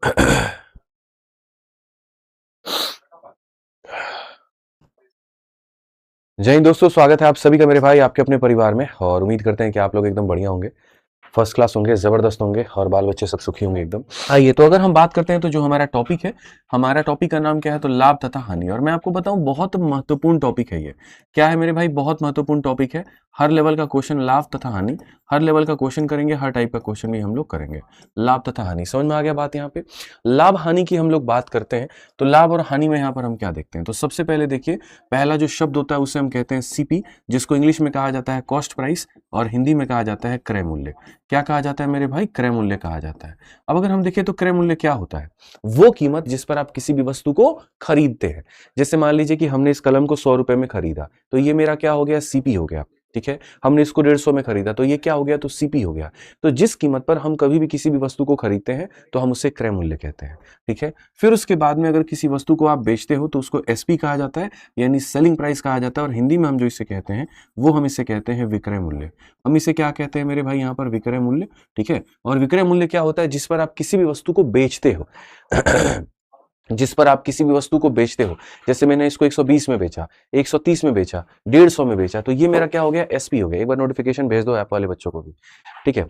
जय हिंद दोस्तों, स्वागत है आप सभी का मेरे भाई आपके अपने परिवार में। और उम्मीद करते हैं कि आप लोग एकदम बढ़िया होंगे, फर्स्ट क्लास होंगे, जबरदस्त होंगे और बाल बच्चे सब सुखी होंगे एकदम। आइए, तो अगर हम बात करते हैं तो जो हमारा टॉपिक है, हमारा टॉपिक का नाम क्या है? तो लाभ तथा हानि। और मैं आपको बताऊं, बहुत महत्वपूर्ण टॉपिक है ये। क्या है मेरे भाई? बहुत महत्वपूर्ण टॉपिक है। हर लेवल का क्वेश्चन लाभ तथा हानि, हर लेवल का क्वेश्चन करेंगे, हर टाइप का क्वेश्चन भी हम लोग करेंगे। लाभ तथा हानि, समझ में आ गया बात? यहाँ पे लाभ हानि की हम लोग बात करते हैं तो लाभ और हानि में यहाँ पर हम क्या देखते हैं? तो सबसे पहले देखिए, पहला जो शब्द होता है उसे हम कहते हैं सीपी, जिसको इंग्लिश में कहा जाता है कॉस्ट प्राइस और हिंदी में कहा जाता है क्रय मूल्य। क्या कहा जाता है मेरे भाई? क्रय मूल्य कहा जाता है। अब अगर हम देखें तो क्रय मूल्य क्या होता है? वो कीमत जिस पर आप किसी भी वस्तु को खरीदते हैं। जैसे मान लीजिए कि हमने इस कलम को 100 रुपए में खरीदा, तो ये मेरा क्या हो गया? सीपी हो गया। ठीक है, हमने इसको 150 में खरीदा, तो ये क्या हो गया? तो सीपी हो गया। तो जिस कीमत पर हम कभी भी किसी भी वस्तु को खरीदते हैं तो हम उसे क्रय मूल्य कहते हैं। ठीक है, फिर उसके बाद में अगर किसी वस्तु को आप बेचते हो तो उसको एसपी कहा जाता है, यानी सेलिंग प्राइस कहा जाता है। और हिंदी में हम जो इसे कहते हैं वो हम इसे कहते हैं विक्रय मूल्य। हम इसे क्या कहते हैं मेरे भाई? यहाँ पर विक्रय मूल्य। ठीक है, और विक्रय मूल्य क्या होता है? जिस पर आप किसी भी वस्तु को बेचते हो। जिस पर आप किसी भी वस्तु को बेचते हो, जैसे मैंने इसको 120 में बेचा, 130 में बेचा, 150 में बेचा, तो ये मेरा क्या हो गया? एसपी हो गया। एक बार नोटिफिकेशन भेज दो ऐप वाले बच्चों को भी। ठीक है,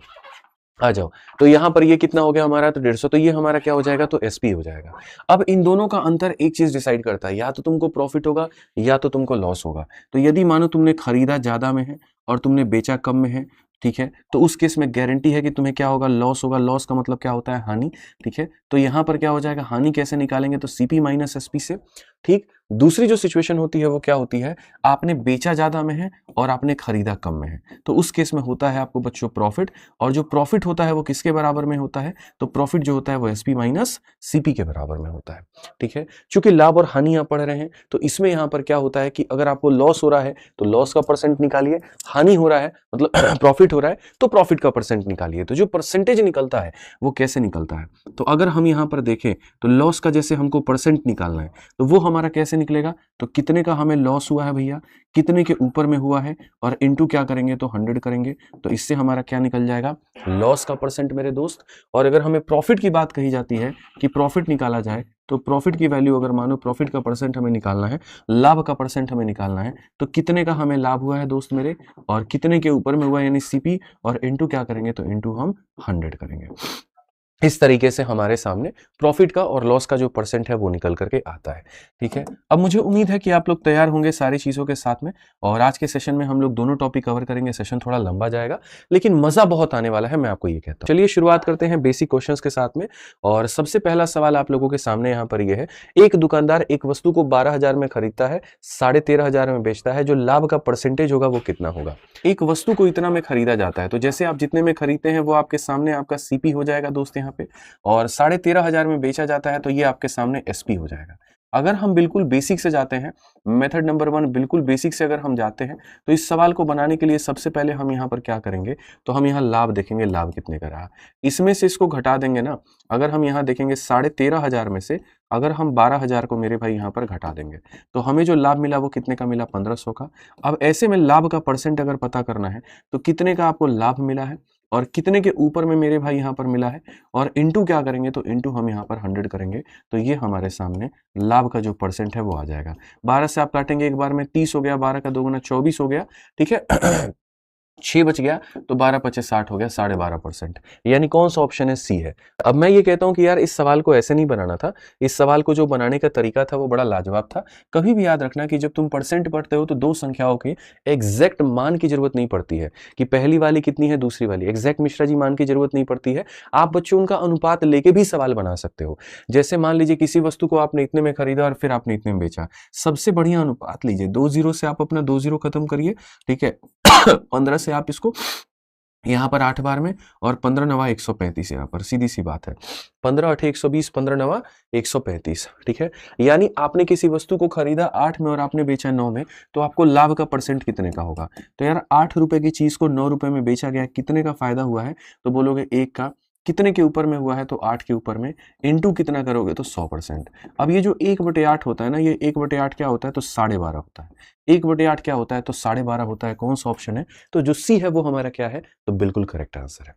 आ जाओ। तो यहां पर ये कितना हो गया हमारा? तो 150। तो ये हमारा क्या हो जाएगा? तो एसपी हो जाएगा। अब इन दोनों का अंतर एक चीज डिसाइड करता है, या तो तुमको प्रॉफिट होगा या तो तुमको लॉस होगा। तो यदि मानो तुमने खरीदा ज्यादा में है और तुमने बेचा कम में है, ठीक है, तो उस केस में गारंटी है कि तुम्हें क्या होगा? लॉस होगा। लॉस का मतलब क्या होता है? हानि। ठीक है, तो यहां पर क्या हो जाएगा? हानि कैसे निकालेंगे? तो सीपी माइनस एसपी से। ठीक, दूसरी जो सिचुएशन होती है वो क्या होती है? आपने बेचा ज्यादा में है और आपने खरीदा कम में है, तो उस केस में होता है आपको बच्चों प्रॉफिट। और जो प्रॉफिट होता है वो किसके बराबर में होता है? तो प्रॉफिट जो होता है वो एसपी माइनस सीपी के बराबर में होता है। ठीक है, चूंकि लाभ और हानि यहां पढ़ रहे हैं तो इसमें यहां पर क्या होता है कि अगर आपको लॉस हो रहा है तो लॉस का परसेंट निकालिए, हानि हो रहा है मतलब प्रॉफिट हो रहा है तो प्रॉफिट का परसेंट निकालिए। तो जो परसेंटेज निकलता है वो कैसे निकलता है? तो अगर हम यहां पर देखें तो लॉस का जैसे हमको परसेंट निकालना है तो वो हमारा कैसे निकलेगा? तो कितने का हमें लॉस हुआ है भैया, कितने के ऊपर में हुआ है, और इनटू क्या करेंगे? तो 100 करेंगे। तो इससे हमारा क्या निकल जाएगा? लॉस का परसेंट मेरे दोस्त। और अगर हमें प्रॉफिट की बात कही जाती है कि प्रॉफिट निकाला जाए, तो प्रॉफिट की वैल्यू अगर मानो प्रॉफिट का परसेंट हमें निकालना है, लाभ का परसेंट हमें निकालना है, तो कितने का हमें लाभ हुआ है दोस्त मेरे, और कितने के ऊपर में हुआ यानी सीपी, और इनटू क्या करेंगे? तो इनटू हम 100 करेंगे। इस तरीके से हमारे सामने प्रॉफिट का और लॉस का जो परसेंट है वो निकल करके आता है। ठीक है, अब मुझे उम्मीद है कि आप लोग तैयार होंगे सारी चीजों के साथ में। और आज के सेशन में हम लोग दोनों टॉपिक कवर करेंगे। सेशन थोड़ा लंबा जाएगा लेकिन मजा बहुत आने वाला है, मैं आपको ये कहता हूँ। चलिए शुरुआत करते हैं बेसिक क्वेश्चंस के साथ में। और सबसे पहला सवाल आप लोगों के सामने यहाँ पर ये है, एक दुकानदार एक वस्तु को 12,000 में खरीदता है, 13,500 में बेचता है, जो लाभ का परसेंटेज होगा वो कितना होगा? एक वस्तु को इतना में खरीदा जाता है, तो जैसे आप जितने में खरीदते हैं वो आपके सामने आपका सीपी हो जाएगा दोस्त यहाँ पे, और 13,500 में बेचा जाता है तो ये आपके सामने एसपी हो जाएगा। अगर हम बिल्कुल बेसिक से जाते हैं, मेथड नंबर 1 बिल्कुल बेसिक से अगर हम जाते हैं, तो इस सवाल को बनाने के लिए सबसे पहले हम यहाँ पर क्या करेंगे? तो हम यहाँ लाभ देखेंगे, लाभ कितने का रहा, इसमें से इसको घटा देंगे ना। अगर हम यहाँ देखेंगे 13,500 में से अगर हम 12,000 को मेरे भाई यहाँ पर घटा देंगे तो हमें जो लाभ मिला वो कितने का मिला? 1,500 का। अब ऐसे में लाभ का परसेंट अगर पता करना है तो कितने का आपको लाभ मिला है और कितने के ऊपर में मेरे भाई यहाँ पर मिला है, और इनटू क्या करेंगे? तो इनटू हम यहाँ पर 100 करेंगे, तो ये हमारे सामने लाभ का जो परसेंट है वो आ जाएगा। 12 से आप काटेंगे एक बार में, 30 हो गया, 12 का 2 गुना 24 हो गया। ठीक है 6 बच गया, तो 12 पचे 60 हो गया, 12.5%। यानी कौन सा ऑप्शन है? सी है। अब मैं ये कहता हूं कि यार इस सवाल को ऐसे नहीं बनाना था, इस सवाल को जो बनाने का तरीका था वो बड़ा लाजवाब था। कभी भी याद रखना कि जब तुम परसेंट पढ़ते हो तो दो संख्याओं की एग्जैक्ट मान की जरूरत नहीं पड़ती है कि पहली वाली कितनी है, दूसरी वाली एग्जैक्ट मिश्रा जी मान की जरूरत नहीं पड़ती है। आप बच्चों उनका अनुपात लेके भी सवाल बना सकते हो। जैसे मान लीजिए किसी वस्तु को आपने इतने में खरीदा और फिर आपने इतने में बेचा, सबसे बढ़िया अनुपात लीजिए, 2 जीरो से आप अपना 2 जीरो खत्म करिए। ठीक है 15 से आप इसको यहां पर 8 बार में, और 15 नवा 135 यहाँ पर, सीधी सी बात है। 15 अठे 120, 15 नवा 135। ठीक है, यानी आपने किसी वस्तु को खरीदा 8 में और आपने बेचा 9 में, तो आपको लाभ का परसेंट कितने का होगा? तो यार 8 रुपए की चीज को 9 रुपए में बेचा गया, कितने का फायदा हुआ है? तो बोलोगे 1 का। कितने के ऊपर में हुआ है? तो 8 के ऊपर में। इनटू कितना करोगे? तो 100%। अब ये जो 1/8 होता है ना, ये 1/8 क्या होता है? तो 12.5 होता है। 1/8 क्या होता है? तो 12.5 होता है। कौन सा ऑप्शन है? तो जो सी है वो हमारा क्या है? तो बिल्कुल करेक्ट आंसर है।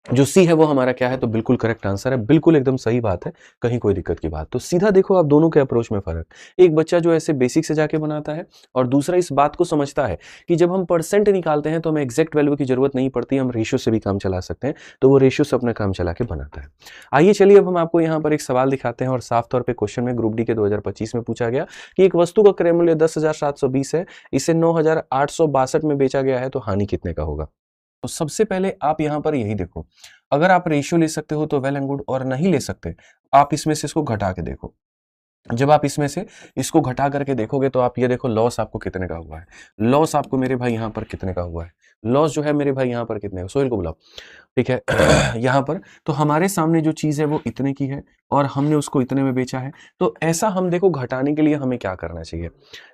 जो सी है वो हमारा क्या है, तो बिल्कुल करेक्ट आंसर है, बिल्कुल एकदम सही बात है, कहीं कोई दिक्कत की बात। तो सीधा देखो आप दोनों के अप्रोच में फर्क, एक बच्चा जो ऐसे बेसिक से जाके बनाता है और दूसरा इस बात को समझता है कि जब हम परसेंट निकालते हैं तो हमें एग्जैक्ट वैल्यू की जरूरत नहीं पड़ती, हम रेशियो से भी काम चला सकते हैं, तो वो रेशियो से अपना काम चला के बनाता है। आइए चलिए अब हम आपको यहाँ पर एक सवाल दिखाते हैं और साफ तौर पर क्वेश्चन में ग्रुप डी के 2025 में पूछा गया कि एक वस्तु का क्रय मूल्य 10,720 है, इसे 9,862 में बेचा गया है, तो हानि कितने का होगा। तो सबसे पहले आप यहां पर यही देखो, अगर आप रेशियो ले सकते हो तो वेल एंड गुड, और नहीं ले सकते आप इसमें से इसको घटा के देखो। जब आप इसमें से इसको घटा करके देखोगे तो आप ये देखो लॉस आपको कितने का हुआ है, लॉस आपको मेरे भाई यहाँ पर कितने का हुआ है, लॉस जो है मेरे भाई यहाँ पर कितने का, सोहेल को बुलाओ, ठीक है। यहाँ पर तो हमारे सामने जो चीज है वो इतने की है और हमने उसको इतने में बेचा है, तो ऐसा हम देखो घटाने के लिए हमें क्या करना चाहिए,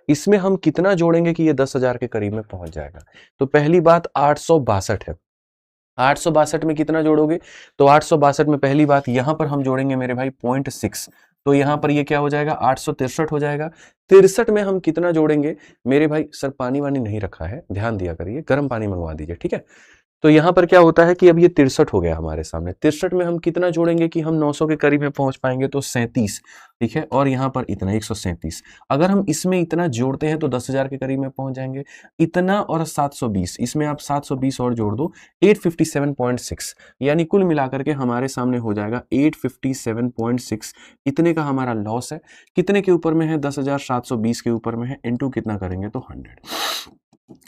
इसमें हम कितना जोड़ेंगे कि ये 10,000 के करीब में पहुंच जाएगा। तो पहली बात 862 है, 862 में कितना जोड़ोगे, तो 862 में पहली बात यहां पर हम जोड़ेंगे मेरे भाई 0.6, तो यहां पर ये क्या हो जाएगा 863 हो जाएगा। 63 में हम कितना जोड़ेंगे मेरे भाई, सर पानी वानी नहीं रखा है, ध्यान दिया करिए, गर्म पानी मंगवा दीजिए, ठीक है। तो यहां पर क्या होता है कि अब ये 63 हो गया हमारे सामने, 63 में हम कितना जोड़ेंगे कि हम 900 के करीब में पहुंच पाएंगे, तो 37, ठीक है, और यहां पर इतना 137, अगर हम इसमें इतना जोड़ते हैं तो 10,000 के करीब में पहुंच जाएंगे, इतना और 720, इसमें आप 720 और जोड़ दो 857.6, यानी कुल मिलाकर के हमारे सामने हो जाएगा 857.6, इतने का हमारा लॉस है। कितने के ऊपर में है, 10,720 के ऊपर में है, इनटू कितना करेंगे तो 100।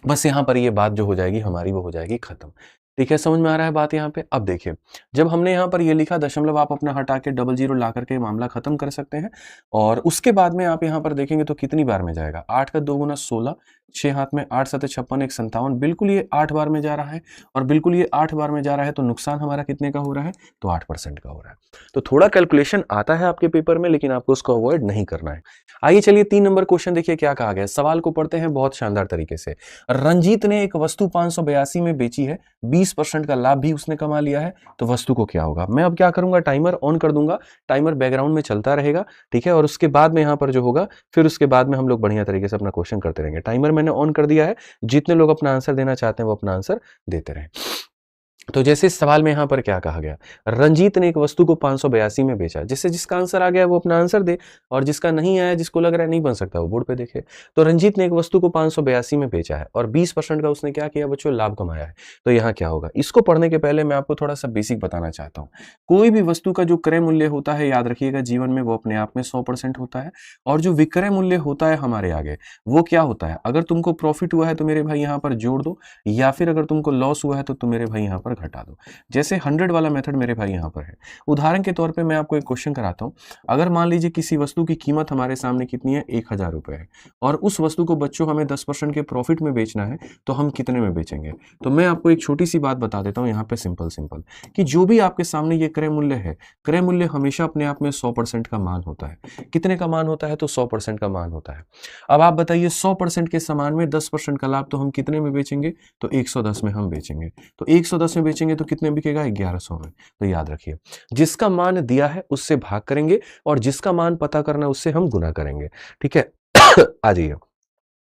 बस यहां पर ये बात जो हो जाएगी हमारी वो हो जाएगी खत्म, ठीक है, समझ में आ रहा है बात यहाँ पे। अब देखिए जब हमने यहाँ पर ये लिखा दशमलव आप अपना हटा के 00 ला करके मामला खत्म कर सकते हैं, और उसके बाद में आप यहाँ पर देखेंगे तो कितनी बार में जाएगा, 8 का 2 गुना 16, 6 हाथ में 8 सतह 56, 1 57, बिल्कुल ये 8 बार में जा रहा है, और बिल्कुल ये 8 बार में जा रहा है, तो नुकसान हमारा कितने का हो रहा है, तो 8% का हो रहा है। तो थोड़ा कैलकुलेशन आता है आपके पेपर में, लेकिन आपको उसको अवॉइड नहीं करना है। आइए चलिए 3 नंबर क्वेश्चन देखिए क्या कहा गया, सवाल को पढ़ते हैं बहुत शानदार तरीके से। रंजीत ने एक वस्तु 582 में बेची है, 20% का लाभ भी उसने कमा लिया है, तो वस्तु को क्या होगा। मैं अब क्या करूंगा, टाइमर ऑन कर दूंगा, टाइमर बैकग्राउंड में चलता रहेगा, ठीक है, और उसके बाद में यहां पर जो होगा फिर उसके बाद में हम लोग बढ़िया तरीके से अपना क्वेश्चन करते रहेंगे। टाइमर मैंने ऑन कर दिया है, जितने लोग अपना आंसर देना चाहते हैं वो अपना आंसर देते रहें। तो जैसे इस सवाल में यहां पर क्या कहा गया, रंजीत ने एक वस्तु को 582 में बेचा, जिससे जिसका आंसर आ गया वो अपना आंसर दे, और जिसका नहीं आया, जिसको लग रहा है नहीं बन सकता, वो बोर्ड पे देखे। तो रंजीत ने एक वस्तु को 582 में बेचा है और 20% का उसने क्या किया बच्चों, लाभ कमाया है, तो यहाँ क्या होगा। इसको पढ़ने के पहले मैं आपको थोड़ा सा बेसिक बताना चाहता हूँ। कोई भी वस्तु का जो क्रय मूल्य होता है, याद रखिएगा जीवन में, वो अपने आप में 100% होता है, और जो विक्रय मूल्य होता है हमारे आगे, वो क्या होता है, अगर तुमको प्रॉफिट हुआ है तो मेरे भाई यहाँ पर जोड़ दो, या फिर अगर तुमको लॉस हुआ है तो तुम मेरे भाई यहाँ पर घटा दो। जैसे 100 वाला मेथड मेरे भाई यहाँ पर है। उदाहरण के तौर पे मैं आपको एक क्वेश्चन कराता हूँ, अगर मान लीजिए किसी वस्तु की कीमत हमारे सामने कितनी है, 1,000 रुपए है, और उस वस्तु को बच्चों हमें 10% के प्रॉफिट में बेचना है, तो हम कितने में बेचेंगे। तो मैं आपको एक छोटी सी बात बता देता हूँ यहाँ पे, सिंपल सिंपल, कि जो भी आपके सामने ये क्रय मूल्य है, क्रय मूल्य हमेशा अपने आप में 100% का मान होता है। कितने का मान होता है, तो 100% का मान होता है। अब आप बताइए 100% के समान में 10% का लाभ, तो हम कितने में बेचेंगे, तो 110 में हम बेचेंगे। तो 110 में बेचेंगे तो कितने बिकेगा, 1100 में। तो याद रखिए जिसका मान दिया है उससे भाग करेंगे, और जिसका मान पता करना है उससे हम गुना करेंगे, ठीक है। आ जाइए,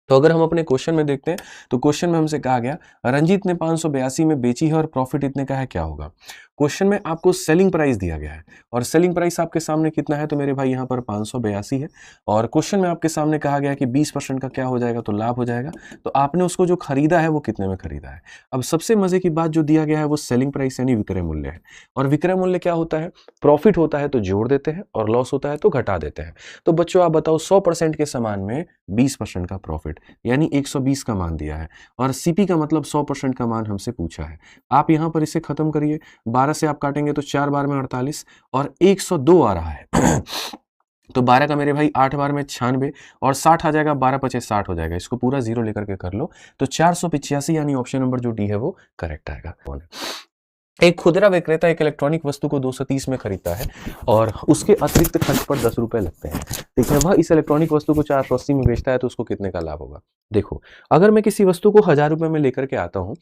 तो अगर हम अपने क्वेश्चन में देखते हैं, तो क्वेश्चन में हमसे कहा गया रंजीत ने 582 में बेची है और प्रॉफिट इतने का है, क्या होगा। क्वेश्चन में आपको सेलिंग प्राइस दिया गया है, और सेलिंग प्राइस आपके सामने कितना है, तो मेरे भाई यहाँ पर 582 है, और क्वेश्चन में आपके सामने कहा गया कि 20% का क्या हो जाएगा, तो लाभ हो जाएगा। तो आपने उसको जो खरीदा है वो कितने में खरीदा है। अब सबसे मजे की बात जो दिया गया है वो सेलिंग प्राइस यानी विक्रय मूल्य है, और विक्रय मूल्य क्या होता है, प्रॉफिट होता है तो जोड़ देते हैं, और लॉस होता है तो घटा देते हैं। तो बच्चों आप बताओ 100% के समान में 20% का प्रॉफिट यानी 120 का मान दिया है, और सीपी का मतलब 100% का मान हमसे पूछा है। आप यहां पर इसे खत्म करिए, 12 से आप काटेंगे तो 4 बार में 48, और 102 आ रहा है। तो 12 का मेरे भाई 8 बार में 96, और 60 आ जाएगा, 12 पचे 60 हो जाएगा, इसको पूरा जीरो लेकर के कर लो, तो 485 यानी ऑप्शन नंबर जो डी है वो करेक्ट आएगा। एक खुदरा विक्रेता एक इलेक्ट्रॉनिक वस्तु को 230 में खरीदता है, और उसके अतिरिक्त खर्च पर 10 रुपए लगते हैं, ठीक है। वह इस इलेक्ट्रॉनिक वस्तु को 480 में बेचता है, तो उसको कितने का लाभ होगा। देखो अगर मैं किसी वस्तु को 1000 रुपए में लेकर के आता हूं,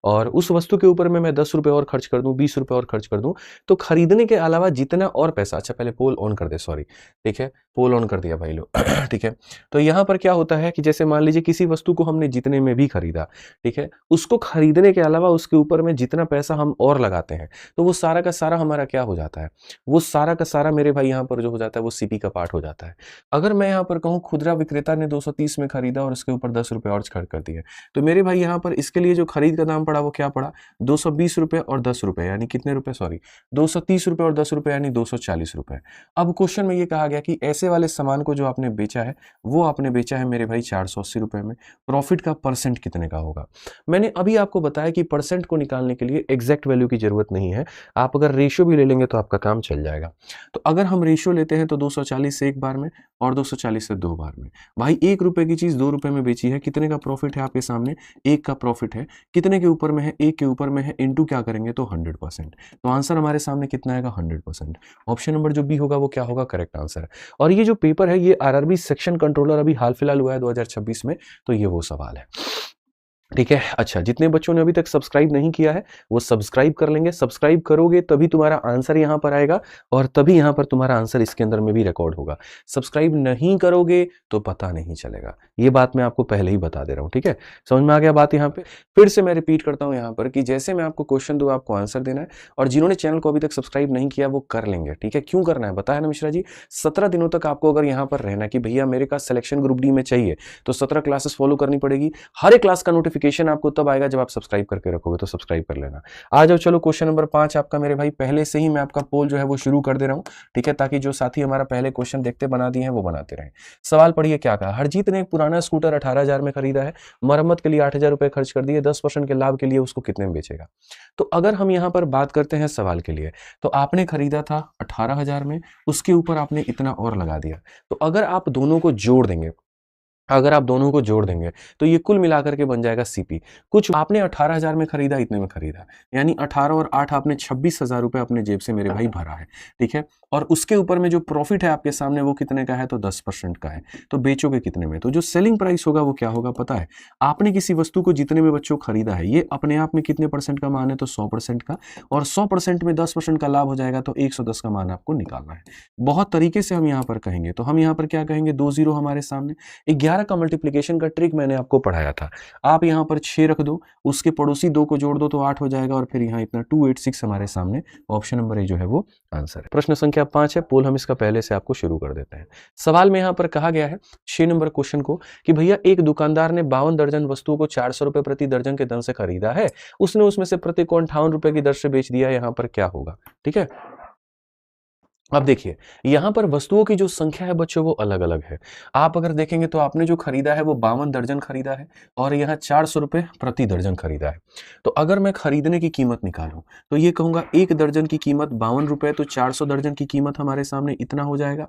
और उस वस्तु के ऊपर में मैं 10 रुपए और खर्च कर दूं, 20 रुपए और खर्च कर दूं, तो खरीदने के अलावा जितना और पैसा, अच्छा पहले पोल ऑन कर दे, सॉरी, ठीक है, पोल ऑन कर दिया भाई लोग। ठीक है, तो यहां पर क्या होता है कि जैसे मान लीजिए किसी वस्तु को हमने जितने में भी खरीदा, ठीक है, उसको खरीदने के अलावा उसके ऊपर में जितना पैसा हम और लगाते हैं तो वो सारा का सारा हमारा क्या हो जाता है, वो सारा का सारा मेरे भाई यहाँ पर जो हो जाता है वो सीपी का पार्ट हो जाता है। अगर मैं यहाँ पर कहूँ खुदरा विक्रेता ने 230 में खरीदा और इसके ऊपर 10 रुपए और खर्च कर दिए, तो मेरे भाई यहाँ पर इसके लिए जो खरीद का दाम पड़ा वो क्या पड़ा, 220 रुपए और 10 रुपए, यानी कितने रुपए, सॉरी 230 रुपए और 10 रुपए यानी 240 रुपए। अब क्वेश्चन में ये कहा गया कि ऐसे वाले सामान को जो आपने बेचा है वो आपने बेचा है मेरे भाई 480 रुपए में, प्रॉफिट का परसेंट कितने का होगा। मैंने अभी आपको बताया कि परसेंट को निकालने के लिए एग्जैक्ट वैल्यू की जरूरत नहीं है, आप अगर रेशियो भी ले लेंगे तो आपका काम चल जाएगा। तो अगर हम रेशियो लेते हैं तो 240 से एक बार में और 240 से दो बार में, भाई 1 रुपए की चीज 2 रुपए में बेची है, कितने का प्रॉफिट है आपके सामने, 1 का प्रॉफिट है, कितने के ऊपर में है, 1 के ऊपर में है, इनटू क्या करेंगे तो 100%, तो आंसर हमारे सामने कितना आएगा 100%। ऑप्शन नंबर जो बी होगा वो क्या होगा, करेक्ट आंसर। और ये जो पेपर है ये आरआरबी सेक्शन कंट्रोलर अभी हाल फिलहाल हुआ है 2026 में, तो ये वो सवाल है, ठीक है। अच्छा, जितने बच्चों ने अभी तक सब्सक्राइब नहीं किया है वो सब्सक्राइब कर लेंगे, सब्सक्राइब करोगे तभी तुम्हारा आंसर यहां पर आएगा और तभी यहां पर तुम्हारा आंसर इसके अंदर में भी रिकॉर्ड होगा। सब्सक्राइब नहीं करोगे तो पता नहीं चलेगा, ये बात मैं आपको पहले ही बता दे रहा हूं, ठीक है। समझ में आ गया बात। यहां पे फिर से मैं रिपीट करता हूं यहां पर कि जैसे मैं आपको क्वेश्चन दूं आपको आंसर देना है, और जिन्होंने चैनल को अभी तक सब्सक्राइब नहीं किया वो कर लेंगे, ठीक है। क्यों करना है बताया ना मिश्रा जी, 17 दिनों तक आपको अगर यहां पर रहना कि भैया मेरे का सिलेक्शन ग्रुप डी में चाहिए तो 17 क्लासेस फॉलो करनी पड़ेगी। हर एक क्लास का नोटिफिकेशन आपको तब आएगा जब आप सब्सक्राइब करके रखोगे, तो सब्सक्राइब कर लेना। आ जाओ, चलो क्वेश्चन नंबर 5 आपका मेरे भाई, पहले से ही मैं आपका पोल जो है वो शुरू कर दे रहा हूं, ठीक है, ताकि जो साथी हमारा पहले क्वेश्चन देखते बना दिए हैं वो बनाते रहें। सवाल पढ़िए क्या कहा, हरजीत ने एक पुराना स्कूटर 18,000 में खरीदा है, मरम्मत के लिए 8,000 रुपए खर्च कर दिए, 10% के लाभ के लिए उसको कितने में बेचेगा। तो अगर हम यहां पर बात करते हैं सवाल के लिए, तो आपने खरीदा था 18,000 में, उसके ऊपर आपने इतना और लगा दिया, तो अगर आप दोनों को जोड़ देंगे, अगर आप दोनों को जोड़ देंगे तो ये कुल मिलाकर के बन जाएगा सीपी। कुछ आपने 18,000 में खरीदा, इतने में खरीदा, यानी 18 और 8 आपने 26,000 रुपए अपने जेब से मेरे भाई भरा है, ठीक है। और उसके ऊपर में जो प्रॉफिट है आपके सामने वो कितने का है, तो 10% का है, तो बेचोगे कितने में। तो जो सेलिंग प्राइस होगा वो क्या होगा पता है, आपने किसी वस्तु को जितने में बच्चों खरीदा है ये अपने आप में कितने परसेंट का मान है, तो 100% का, और 100% में 10% का लाभ हो जाएगा, तो 110 का मान आपको निकालना है। बहुत तरीके से हम यहाँ पर कहेंगे, तो हम यहाँ पर क्या कहेंगे, 2 जीरो हमारे सामने, 11 का मल्टीप्लिकेशन का ट्रिक मैंने आपको पढ़ाया था, आप यहां पर 6 रख दो, उसके पड़ोसी 2 को जोड़ दो तो 8 हो जाएगा, और फिर यहां इतना 286 हमारे सामने, ऑप्शन नंबर ए जो है वो आंसर है। प्रश्न संख्या 5 है, पोल हम इसका पहले से आपको शुरू कर देते हैं। सवाल में यहां पर कहा गया है 6 नंबर क्वेश्चन को कि भैया एक दुकानदार ने 52 दर्जन वस्तुओं को 400 रुपए प्रति दर्जन के दर से खरीदा है, उसने उसमें से प्रति को 58 रुपए की दर से बेच दिया, यहां पर क्या होगा, ठीक है। अब देखिए यहां पर वस्तुओं की जो संख्या है बच्चों वो अलग अलग है। आप अगर देखेंगे तो आपने जो खरीदा है वो 52 दर्जन खरीदा है और यहाँ 400 रुपए प्रति दर्जन खरीदा है। तो अगर मैं खरीदने की कीमत निकालूं तो ये कहूंगा एक दर्जन की कीमत 52 रुपए, तो 400 दर्जन की कीमत हमारे सामने इतना हो जाएगा।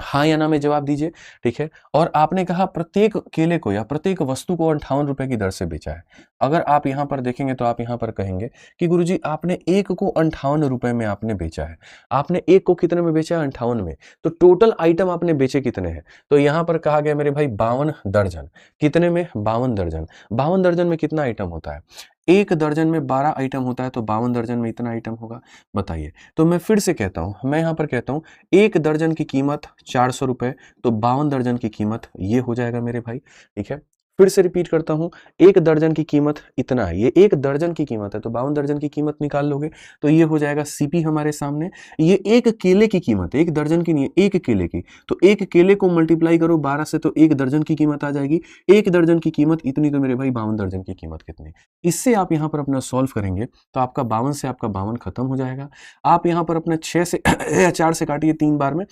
हाँ या ना में जवाब दीजिए, ठीक है। और आपने कहा प्रत्येक केले को या प्रत्येक वस्तु को 58 रुपए की दर से बेचा है। अगर आप यहां पर देखेंगे तो आप यहां पर कहेंगे कि गुरुजी आपने एक को 58 रुपए में आपने बेचा है, आपने एक को कितने में बेचा है, 58 में, तो टोटल आइटम आपने बेचे कितने हैं, तो यहां पर कहा गया मेरे भाई 52 दर्जन, कितने में 52 दर्जन, 52 दर्जन में कितना आइटम होता है, एक दर्जन में 12 आइटम होता है, तो 52 दर्जन में इतना आइटम होगा, बताइए। तो मैं फिर से कहता हूं, मैं यहां पर कहता हूं एक दर्जन की कीमत 400 रुपए, तो 52 दर्जन की कीमत ये हो जाएगा मेरे भाई, ठीक है। फिर से रिपीट करता हूं, एक दर्जन की कीमत इतना है, ये एक दर्जन की कीमत है, तो 52 दर्जन की कीमत निकाल लोगे तो ये हो जाएगा सीपी हमारे सामने। ये एक केले की कीमत है, एक दर्जन की नहीं है, एक केले की, तो एक केले को मल्टीप्लाई करो 12 से तो एक दर्जन की कीमत आ जाएगी, एक दर्जन की कीमत इतनी, तो मेरे भाई 52 दर्जन की कीमत कितनी। इससे आप यहां पर अपना सॉल्व करेंगे तो आपका 52 से आपका 52 खत्म हो जाएगा। आप यहां पर अपना 6 से 4 से काटिए 3 बार में,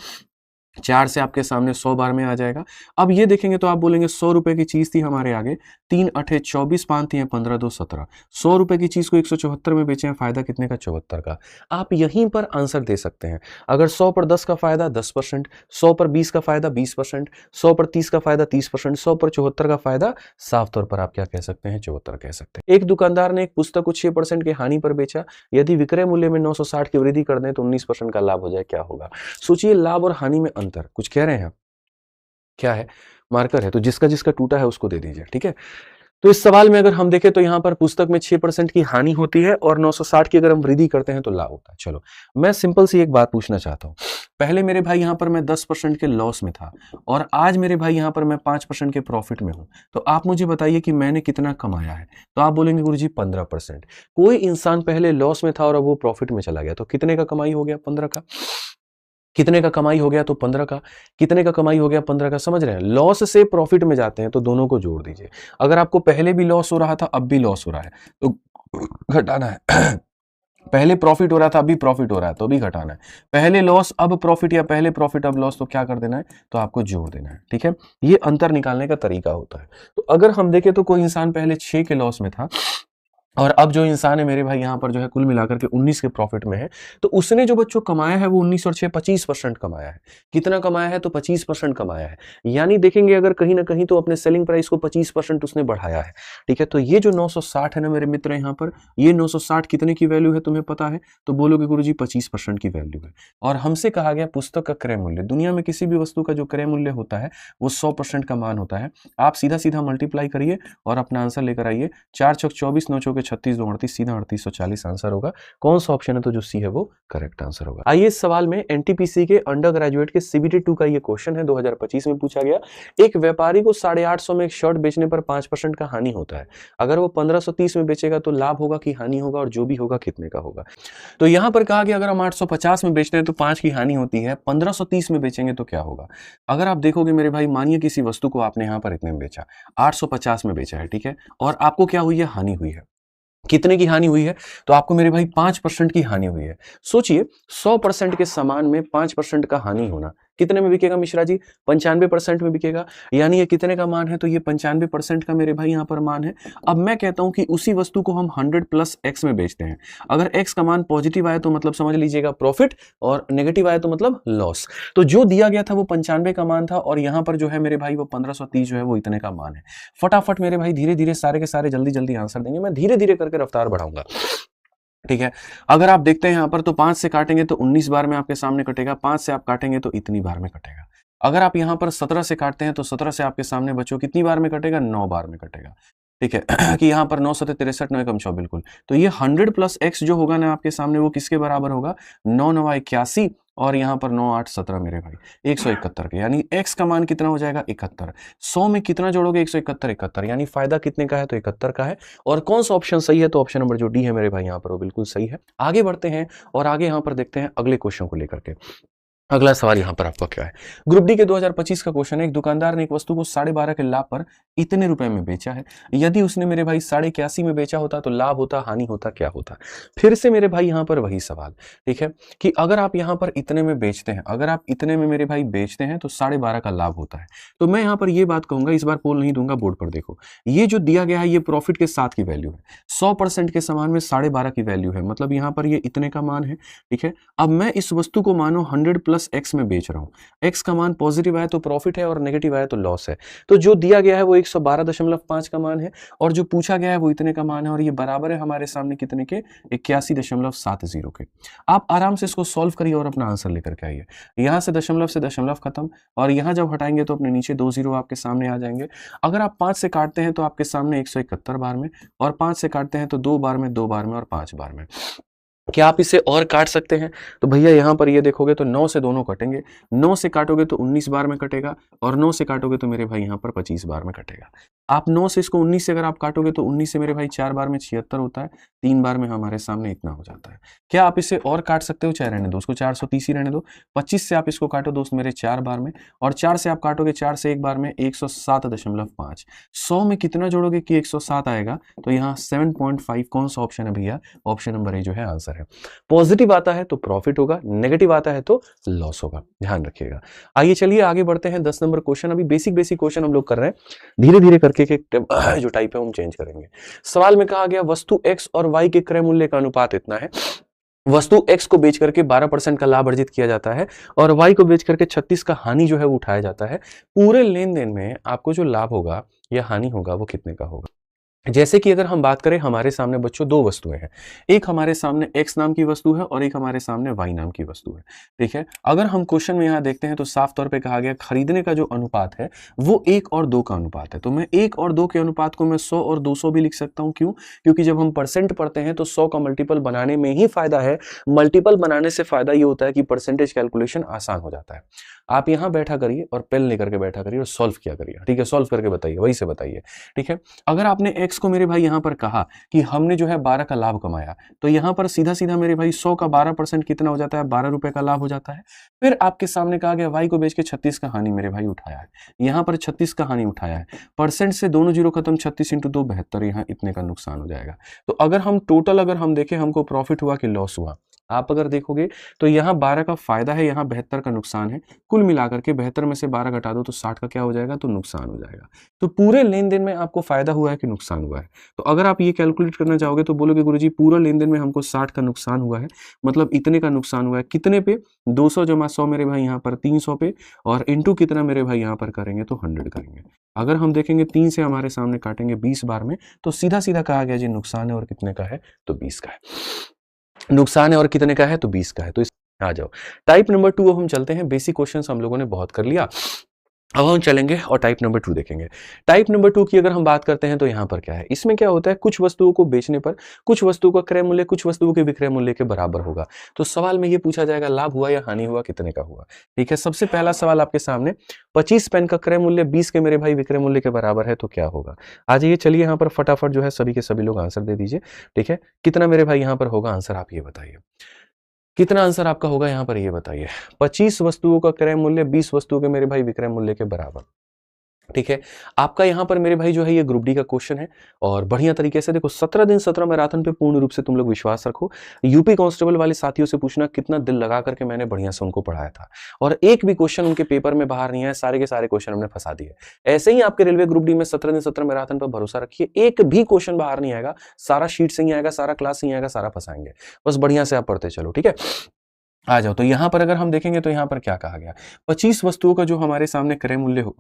4 से आपके सामने 100 बार में आ जाएगा। अब ये देखेंगे तो आप बोलेंगे 100 रुपए की चीज थी हमारे आगे, 3 अठे 24, 5 थी 15 2 17, 100 रुपए की चीज को 174 में बेचे हैं, फायदा कितने का, 74 का। आप यहीं पर आंसर दे सकते हैं। अगर 100 पर 10 का फायदा 10%, 100 पर 20 का फायदा 20%, 100 पर 30 का फायदा 30%, 100 पर 74 का फायदा, साफ तौर पर आप क्या कह सकते हैं, 74 कह सकते हैं। एक दुकानदार ने एक पुस्तक को 6% के हानि पर बेचा, यदि विक्रय मूल्य में 960 की वृद्धि कर दें तो 19% का लाभ हो जाए, क्या होगा। सोचिए लाभ और हानि में अंतर, कुछ कह रहे हैं आप, क्या है, मार्कर है, तो जिसका जिसका टूटा है उसको दे दीजिए, ठीक है। तो इस सवाल में अगर हम देखें तो यहाँ पर पुस्तक में 6% की हानि होती है और 960 की अगर हम वृद्धि करते हैं तो लाभ होता है। चलो मैं सिंपल सी एक बात पूछना चाहता हूँ, पहले मेरे भाई यहाँ पर मैं 10% के लॉस में था और आज मेरे भाई यहाँ पर मैं 5% के प्रॉफिट में हूँ। तो आप मुझे बताइए कि मैंने कितना कमाया है। तो आप बोलेंगे गुरुजी 15%। कोई इंसान पहले लॉस में था और अब वो प्रॉफिट में चला गया, तो कितने का कमाई हो गया? 15 का। कितने का कमाई हो गया? तो 15 का। कितने का कमाई हो गया? 15 का। समझ रहे हैं? लॉस से प्रॉफिट में जाते हैं तो दोनों को जोड़ दीजिए। अगर आपको पहले भी लॉस हो रहा था, अब भी लॉस हो रहा है, तो घटाना है। पहले प्रॉफिट हो रहा था, अभी प्रॉफिट हो रहा है, तो भी घटाना है। पहले लॉस अब प्रॉफिट, या पहले प्रॉफिट अब लॉस, तो क्या कर देना है? तो आपको जोड़ देना है। ठीक है, ये अंतर निकालने का तरीका होता है। तो अगर हम देखें तो कोई इंसान पहले 6 के लॉस में था और अब जो इंसान है मेरे भाई यहाँ पर जो है कुल मिलाकर के 19 के प्रॉफिट में है, तो उसने जो बच्चों कमाया है वो 19 और 6 25% कमाया है। कितना कमाया है? तो 25% कमाया है। यानी देखेंगे अगर कहीं ना कहीं तो अपने सेलिंग प्राइस को 25% उसने बढ़ाया है। ठीक है, तो ये जो 960 है ना मेरे मित्र, यहाँ पर ये 960 कितने की वैल्यू है तुम्हें पता है? तो बोलोगे गुरुजी 25% की वैल्यू है। और हमसे कहा गया पुस्तक का क्रय मूल्य, दुनिया में किसी भी वस्तु का जो क्रय मूल्य होता है वो 100% का मान होता है। आप सीधा सीधा मल्टीप्लाई करिए और अपना आंसर लेकर आइए। 4 चौक 24, 9 चौके 36, 2 38, सीधा 3840 आंसर होगा। कौन सा ऑप्शन है? तो जो सी है वो करेक्ट आंसर होगा। आइए इस सवाल में एनटीपीसी के अंडर ग्रेजुएट के CBT 2 का ये क्वेश्चन है, 2025 में पूछा गया। एक व्यापारी को 850 में एक शर्ट बेचने पर 5% का हानि होता है। अगर वो 1530 में बेचेगा तो लाभ होगा कि हानि होगा, और जो भी होगा कितने का होगा? तो यहां पर कहा गया अगर हम 850 में बेचते हैं तो 5 की हानि होती है, 1530 में बेचेंगे तो क्या होगा? अगर आप देखोगे मेरे भाई, मानिए किसी वस्तु को आपने यहां पर इतने में बेचा, 850 में बेचा है, ठीक है, और आपको क्या हुई है? हानि हुई है। कितने की हानि हुई है? तो आपको मेरे भाई 5% की हानि हुई है। सोचिए 100% के सामान में 5% का हानि होना, कितने में बिकेगा मिश्रा जी? 95% में बिकेगा। यानी ये कितने का मान है? तो ये 95% का मेरे भाई यहाँ पर मान है। अब मैं कहता हूं कि उसी वस्तु को हम 100 प्लस एक्स में बेचते हैं। अगर एक्स का मान पॉजिटिव आए तो मतलब समझ लीजिएगा प्रॉफिट, और नेगेटिव आए तो मतलब लॉस। तो जो दिया गया था वो 95 का मान था, और यहाँ पर जो है मेरे भाई वो 1530 जो है वो इतने का मान है। फटाफट मेरे भाई धीरे धीरे सारे के सारे जल्दी जल्दी आंसर देंगे, मैं धीरे धीरे करके रफ्तार बढ़ाऊंगा। ठीक है, अगर आप देखते हैं यहाँ पर तो 5 से काटेंगे तो 19 बार में आपके सामने कटेगा, 5 से आप काटेंगे तो इतनी बार में कटेगा। अगर आप यहाँ पर 17 से काटते हैं तो 17 से आपके सामने बच्चों कितनी बार में कटेगा? 9 बार में कटेगा। ठीक है कि यहाँ पर 9 सत्ते 63, 9 एकम 100, बिल्कुल। तो ये 100 प्लस एक्स जो होगा ना आपके सामने, वो किसके बराबर होगा? 9 9 81, और यहाँ पर 9 8 17 मेरे भाई 171 के। यानी एक्स का मान कितना हो जाएगा? 71। 100 में कितना जोड़ोगे? 171, 71, यानी फायदा कितने का है? तो 71 का है। और कौन सा ऑप्शन सही है? तो ऑप्शन नंबर जो डी है मेरे भाई यहाँ पर वो बिल्कुल सही है। आगे बढ़ते हैं और आगे यहाँ पर देखते हैं अगले क्वेश्चन को लेकर के। अगला सवाल यहाँ पर आपका क्या है? ग्रुप डी के 2025 का क्वेश्चन है, एक दुकानदार ने एक वस्तु को 12.5 के लाभ पर इतने रुपए में बेचा है। यदि उसने मेरे भाई 81 में बेचा होता तो लाभ होता, हानि होता, क्या होता? फिर से मेरे भाई यहाँ पर वही सवाल, ठीक है, कि अगर आप यहाँ पर इतने में बेचते हैं, अगर आप इतने में मेरे भाई बेचते हैं तो 12.5 का लाभ होता है। तो मैं यहाँ पर ये बात कहूंगा, इस बार पोल नहीं दूंगा, बोर्ड पर देखो, ये जो दिया गया है ये प्रॉफिट के साथ की वैल्यू है। 100% के सामान में 12.5 की वैल्यू है, मतलब यहाँ पर ये इतने का मान है। ठीक है, अब मैं इस वस्तु को मानो 100 प्लस एक्स में बेच रहा हूं। एक्स का मान पॉजिटिव आया तो प्रॉफिट है और नेगेटिव आया तो लॉस है। तो जो दिया गया है वो 112.5 का मान है, और जो पूछा गया है वो इतने का मान है, और ये बराबर है हमारे सामने कितने के? 81.70 के। आप आराम से इसको सॉल्व करिए और अपना आंसर लेकर के आइए। यहां से दशमलव खत्म, और यहां जब हटाएंगे तो अपने नीचे 2 जीरो आपके सामने आ जाएंगे। अगर आप 5 से काटते हैं तो आपके सामने 171 बार में, और 5 से काटते हैं तो 2 बार में, 2 बार में और 5 बार में। क्या आप इसे और काट सकते हैं? तो भैया यहां पर ये देखोगे तो 9 से दोनों कटेंगे। 9 से काटोगे तो 19 बार में कटेगा, और 9 से काटोगे तो मेरे भाई यहां पर 25 बार में कटेगा। आप 9 से इसको 19 से अगर आप काटोगे तो 19 से मेरे भाई 4 बार में 76 होता है, 3 बार में हमारे सामने इतना हो जाता है। क्या आप इसे और काट सकते हो? चाहे रहने दो, उसको 430 ही रहने दो। 25 से आप इसको काटो दोस्त मेरे 4 बार में, और 4 से आप काटोगे 4 से 1 बार में 107.5। 100 में कितना जोड़ोगे कि 107 आएगा? तो यहाँ 7.5 कौन सा ऑप्शन है भैया? ऑप्शन नंबर ए जो है आंसर है। पॉजिटिव आता है तो प्रॉफिट होगा, नेगेटिव आता है तो लॉस होगा, ध्यान रखिएगा। आइए चलिए आगे बढ़ते हैं। 10 नंबर क्वेश्चन, अभी बेसिक क्वेश्चन हम लोग कर रहे हैं, धीरे धीरे करके जो टाइप है हम चेंज करेंगे। सवाल में कहा गया वस्तु एक्स और वाई के क्रय मूल्य का अनुपात इतना है। वस्तु एक्स को बेच करके 12% का लाभ अर्जित किया जाता है, और वाई को बेच करके 36 का हानि जो है वो उठाया जाता है। पूरे लेन देन में आपको जो लाभ होगा या हानि होगा वो कितने का होगा? जैसे कि अगर हम बात करें हमारे सामने बच्चों दो वस्तुएं हैं, एक हमारे सामने x नाम की वस्तु है और एक हमारे सामने y नाम की वस्तु है। ठीक है, अगर हम क्वेश्चन में यहाँ देखते हैं तो साफ तौर पे कहा गया खरीदने का जो अनुपात है वो 1 और 2 का अनुपात है। तो मैं 1 और 2 के अनुपात को मैं 100 और 200 भी लिख सकता हूँ। क्यों? क्योंकि जब हम परसेंट पढ़ते हैं तो 100 का मल्टीपल बनाने में ही फायदा है। मल्टीपल बनाने से फायदा ये होता है कि परसेंटेज कैलकुलेशन आसान हो जाता है। आप यहाँ बैठा करिए और पेन लेकर के बैठा करिए और सॉल्व किया करिए। ठीक है, सॉल्व करके बताइए, वही से बताइए। ठीक है, अगर आपने x को मेरे भाई यहाँ पर कहा कि हमने जो है 12 का लाभ कमाया, तो यहाँ पर सीधा सीधा मेरे भाई 100 का 12% कितना हो जाता है? 12 रुपए का लाभ हो जाता है। फिर आपके सामने कहा गया y को बेच के 36 का हानि मेरे भाई उठाया है, यहाँ पर 36 का हानि उठाया है। परसेंट से दोनों जीरो खत्म, 36 इंटू 2 72, यहाँ इतने का नुकसान हो जाएगा। तो अगर हम टोटल अगर हम देखें हमको प्रॉफिट हुआ कि लॉस हुआ, आप अगर देखोगे तो यहाँ 12 का फायदा है, यहाँ 72 का नुकसान है। कुल मिलाकर के 72 में से 12 घटा दो तो 60 का क्या हो जाएगा? तो नुकसान हो जाएगा। तो पूरे लेन देन में आपको फायदा हुआ है कि नुकसान हुआ है? तो अगर आप ये कैलकुलेट करना चाहोगे तो बोलोगे गुरुजी पूरा लेन देन में हमको 60 का नुकसान हुआ है, मतलब इतने का नुकसान हुआ है। कितने पे? 200 जमा 100 मेरे भाई यहाँ पर 300 पे, और इंटू कितना मेरे भाई यहाँ पर करेंगे तो 100 करेंगे। अगर हम देखेंगे 3 से हमारे सामने काटेंगे 20 बार में, तो सीधा सीधा कहा गया जी नुकसान है और कितने का है? तो 20 का है। नुकसान है और कितने का है? तो 20 का है। तो इस आ जाओ टाइप नंबर 2 अब हम चलते हैं। बेसिक क्वेश्चंस हम लोगों ने बहुत कर लिया, अब हम चलेंगे और टाइप नंबर 2 देखेंगे। टाइप नंबर 2 की अगर हम बात करते हैं तो यहाँ पर क्या है, इसमें क्या होता है, कुछ वस्तुओं को बेचने पर कुछ वस्तुओं का क्रय मूल्य कुछ वस्तुओं के विक्रय मूल्य के बराबर होगा। तो सवाल में ये पूछा जाएगा लाभ हुआ या हानि हुआ, कितने का हुआ। ठीक है, सबसे पहला सवाल आपके सामने, 25 पेन का क्रय मूल्य 20 के मेरे भाई विक्रय मूल्य के बराबर है तो क्या होगा। आ जाइए, चलिए यहाँ पर फटाफट जो है सभी के सभी लोग आंसर दे दीजिए। ठीक है, कितना मेरे भाई यहाँ पर होगा आंसर, आप ये बताइए कितना आंसर आपका होगा यहाँ पर, ये बताइए। 25 वस्तुओं का क्रय मूल्य 20 वस्तुओं के मेरे भाई विक्रय मूल्य के बराबर। ठीक है, आपका यहाँ पर मेरे भाई जो है ये ग्रुप डी का क्वेश्चन है और बढ़िया तरीके से देखो 17 दिन 17 मैराथन पे पूर्ण रूप से तुम लोग विश्वास रखो। यूपी कांस्टेबल वाले साथियों से पूछना कितना दिल लगा करके मैंने बढ़िया से उनको पढ़ाया था, और एक भी क्वेश्चन उनके पेपर में बाहर नहीं है, सारे के सारे क्वेश्चन हमने फंसा दिए। ऐसे ही आपके रेलवे ग्रुप डी में 17 दिन 17 मैराथन पर भरोसा रखिए, एक भी क्वेश्चन बाहर नहीं आएगा, सारा शीट से ही आएगा, सारा क्लास से ही आएगा, सारा फंसाएंगे। बस बढ़िया से आप पढ़ते चलो। ठीक है, आ जाओ। तो यहां पर अगर हम देखेंगे तो यहां पर क्या कहा गया, 25 वस्तुओं का जो हमारे सामने क्रय मूल्य हो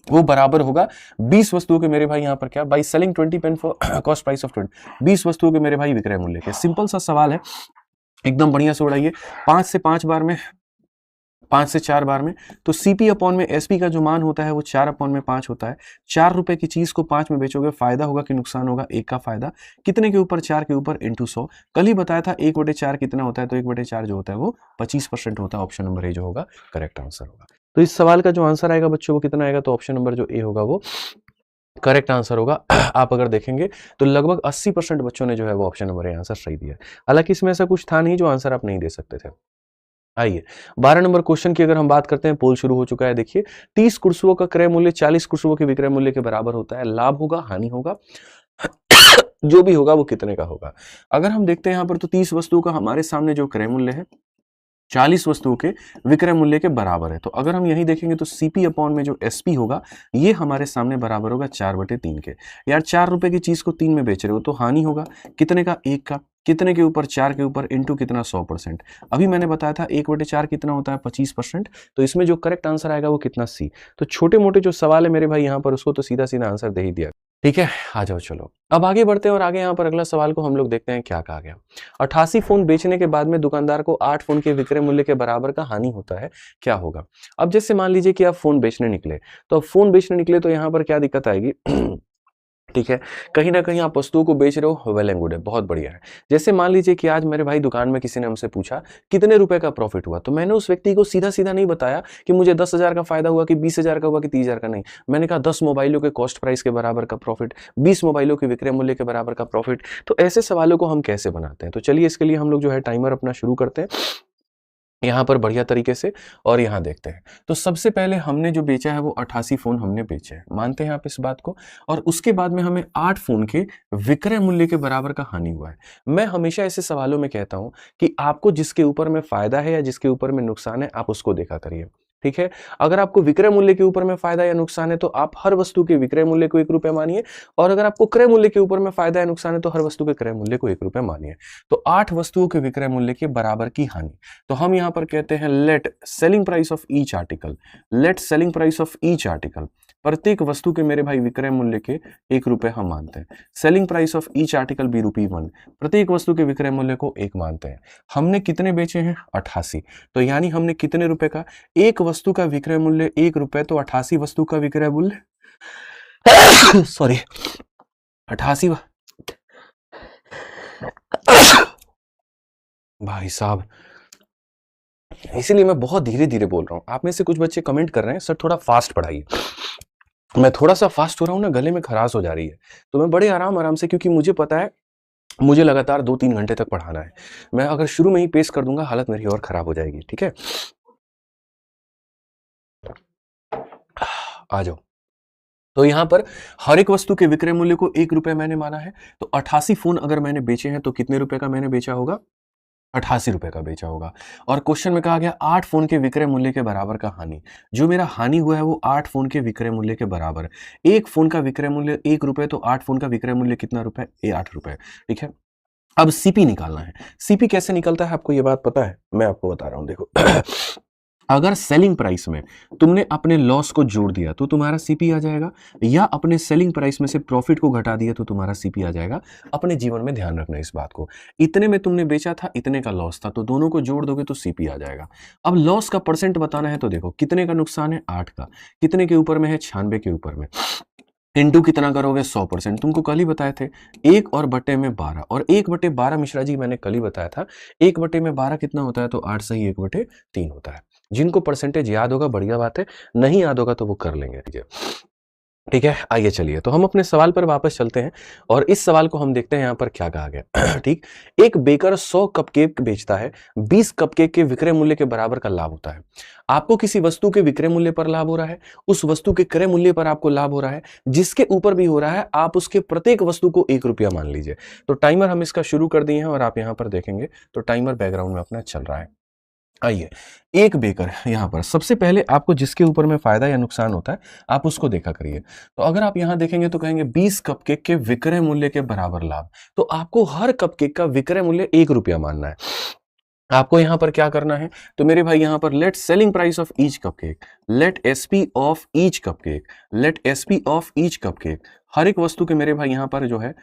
वो बराबर होगा 20 वस्तुओं के मेरे भाई यहाँ पर क्या, by selling 20 pen for cost price of 20, 20 वस्तुओं के मेरे भाई विक्रय मूल्य के। सिंपल सा सवाल है, एकदम बढ़िया से उड़ाइए। 5 से 5 बार में, 5 से 4 बार में, तो सीपी अपॉन में एसपी का जो मान होता है वो 4 अपॉन में 5 होता है। 4 रुपए की चीज को 5 में बेचोगे, फायदा होगा कि नुकसान होगा? 1 का फायदा। कितने के ऊपर? 4 के ऊपर इंटू 100। कल ही बताया था 1/4 कितना होता है, तो 1/4 जो होता है वो 25% होता है। ऑप्शन नंबर ए जो होगा करेक्ट आंसर होगा। तो इस सवाल का जो आंसर आएगा बच्चों वो कितना आएगा, तो ऑप्शन नंबर जो ए होगा वो करेक्ट आंसर होगा। आप अगर देखेंगे तो लगभग 80% बच्चों ने जो है वो ऑप्शन नंबर ए आंसर सही दिया। हालांकि इसमें ऐसा कुछ था नहीं जो आंसर आप नहीं दे सकते थे। आइए 12 नंबर क्वेश्चन की अगर हम बात करते हैं, पोल शुरू हो चुका है। देखिए 30 कुर्सियों का क्रय मूल्य 40 कुर्सियों के विक्रय मूल्य के बराबर होता है। लाभ होगा, हानि होगा, जो भी होगा वो कितने का होगा। अगर हम देखते हैं यहाँ पर तो 30 वस्तुओं का हमारे सामने जो क्रय मूल्य है 40 वस्तुओं के विक्रय मूल्य के बराबर है। तो अगर हम यही देखेंगे तो सीपी अपॉन में जो एसपी होगा ये हमारे सामने बराबर होगा 4/3 के। यार 4 रुपए की चीज को 3 में बेच रहे हो तो हानि होगा कितने का, 1 का। कितने के ऊपर? 4 के ऊपर इंटू कितना, 100%। अभी मैंने बताया था 1/4 कितना होता है, 25%। तो इसमें जो करेक्ट आंसर आएगा वो कितना, सी। तो छोटे मोटे जो सवाल है मेरे भाई यहाँ पर उसको तो सीधा सीधा आंसर दे ही दिया। ठीक है, आ जाओ चलो अब आगे बढ़ते हैं और आगे यहाँ पर अगला सवाल को हम लोग देखते हैं क्या कहा गया। 88 फोन बेचने के बाद में दुकानदार को 8 फोन के विक्रय मूल्य के बराबर का हानि होता है, क्या होगा। अब जैसे मान लीजिए कि आप फोन बेचने निकले, तो अब फोन बेचने निकले तो यहाँ पर क्या दिक्कत आएगी। ठीक है, कहीं ना कहीं आप वस्तुओं को बेच रहे हो, वेल एंड गुड है, बहुत बढ़िया है। जैसे मान लीजिए कि आज मेरे भाई दुकान में किसी ने हमसे पूछा कितने रुपए का प्रॉफिट हुआ, तो मैंने उस व्यक्ति को सीधा सीधा नहीं बताया कि मुझे 10,000 का फायदा हुआ कि 20,000 का हुआ कि 30,000 का, नहीं। मैंने कहा 10 मोबाइलों के कॉस्ट प्राइस के बराबर का प्रॉफिट, 20 मोबाइलों के विक्रय मूल्य के बराबर का प्रॉफिट। तो ऐसे सवालों को हम कैसे बनाते हैं, तो चलिए इसके लिए हम लोग जो है टाइमर अपना शुरू करते हैं यहाँ पर बढ़िया तरीके से, और यहाँ देखते हैं। तो सबसे पहले हमने जो बेचा है वो 88 फोन हमने बेचे हैं, मानते हैं आप इस बात को। और उसके बाद में हमें 8 फोन के विक्रय मूल्य के बराबर का हानि हुआ है। मैं हमेशा ऐसे सवालों में कहता हूं कि आपको जिसके ऊपर में फायदा है या जिसके ऊपर में नुकसान है आप उसको देखा करिए। ठीक है। अगर आपको विक्रय मूल्य के ऊपर में फायदा या नुकसान है तो आप हर वस्तु के विक्रय मूल्य को 1 रुपए मानिए, और अगर आपको क्रय मूल्य के ऊपर में फायदा या नुकसान है तो हर वस्तु के क्रय मूल्य को 1 रुपए मानिए। तो 8 वस्तुओं के विक्रय मूल्य के बराबर की हानि, तो हम यहां पर कहते हैं let selling price of each article, let selling price of each article, प्रत्येक वस्तु के मेरे भाई विक्रय मूल्य के 1 रुपए हम मानते हैं। Selling price of each article be ₹1, प्रत्येक वस्तु के विक्रय मूल्य को 1 मानते हैं। हमने कितने बेचे हैं? 88। तो यानी हमने कितने रुपए का, एक वस्तु का विक्रय मूल्य 1 रुपए, तो 88 वस्तु का विक्रय मूल्य सॉरी 88 भाई साहब, इसीलिए मैं बहुत धीरे धीरे बोल रहा हूं। आप में से कुछ बच्चे कमेंट कर रहे हैं सर थोड़ा फास्ट पढ़ाइए। मैं थोड़ा सा फास्ट हो रहा हूं ना, गले में खराश हो जा रही है, तो मैं बड़े आराम आराम से, क्योंकि मुझे पता है मुझे लगातार 2-3 घंटे तक पढ़ाना है। मैं अगर शुरू में ही पेश कर दूंगा हालत मेरी और खराब हो जाएगी, ठीक है। आ जाओ। तो यहां पर हर एक वस्तु के विक्रय मूल्य को 1 रुपए मैंने माना है, तो 88 फोन अगर मैंने बेचे हैं तो कितने रुपए का मैंने बेचा होगा? 88 रुपए का बेचा होगा। और क्वेश्चन में कहा गया 8 फोन के विक्रय मूल्य के बराबर का हानि, जो मेरा हानि हुआ है वो 8 फोन के विक्रय मूल्य के बराबर। एक फोन का विक्रय मूल्य 1 रुपए, तो 8 फोन का विक्रय मूल्य कितना रुपए? 8 रुपए, ठीक है। अब सीपी निकालना है। सीपी कैसे निकलता है आपको ये बात पता है? मैं आपको बता रहा हूं, देखो अगर सेलिंग प्राइस में तुमने अपने लॉस को जोड़ दिया तो तुम्हारा सीपी आ जाएगा, या अपने सेलिंग प्राइस में से प्रॉफिट को घटा दिया तो तुम्हारा सीपी आ जाएगा। अपने जीवन में ध्यान रखना इस बात को। इतने में तुमने बेचा था, इतने का लॉस था, तो दोनों को जोड़ दोगे तो सीपी आ जाएगा। अब लॉस का परसेंट बताना है तो देखो कितने का नुकसान है? 8 का। कितने के ऊपर में है? 96 के ऊपर में। इंटू कितना करोगे? 100%। तुमको कल ही बताए थे 1 और बटे में 12, और 1 बटे 12 मिश्रा जी मैंने कल ही बताया था 1 बटे में 12 कितना होता है? तो 8 सही 1 बटे 3 होता है। जिनको परसेंटेज याद होगा बढ़िया बात है, नहीं याद होगा तो वो कर लेंगे, ठीक है। आइए चलिए, तो हम अपने सवाल पर वापस चलते हैं और इस सवाल को हम देखते हैं यहाँ पर क्या कहा गया। ठीक, एक बेकर 100 कपकेक बेचता है, 20 कपकेक के विक्रय मूल्य के बराबर का लाभ होता है। आपको किसी वस्तु के विक्रय मूल्य पर लाभ हो रहा है, उस वस्तु के क्रय मूल्य पर आपको लाभ हो रहा है, जिसके ऊपर भी हो रहा है आप उसके प्रत्येक वस्तु को 1 रुपया मान लीजिए। तो टाइमर हम इसका शुरू कर दिए हैं और आप यहाँ पर देखेंगे तो टाइमर बैकग्राउंड में अपना चल रहा है। आइए, एक बेकर यहां पर सबसे पहले आपको जिसके ऊपर में फायदा या नुकसान होता है आप उसको देखा करिए। तो अगर आप यहां देखेंगे तो कहेंगे 20 कपकेक के विक्रय मूल्य के बराबर लाभ, तो आपको हर कपकेक का विक्रय मूल्य 1 रुपया मानना है। आपको यहां पर क्या करना है? तो मेरे भाई यहां पर let selling price of each cupcake, let SP of each cupcake, let SP of each cupcake, हर एक वस्तु के मेरे भाई यहां पर जो है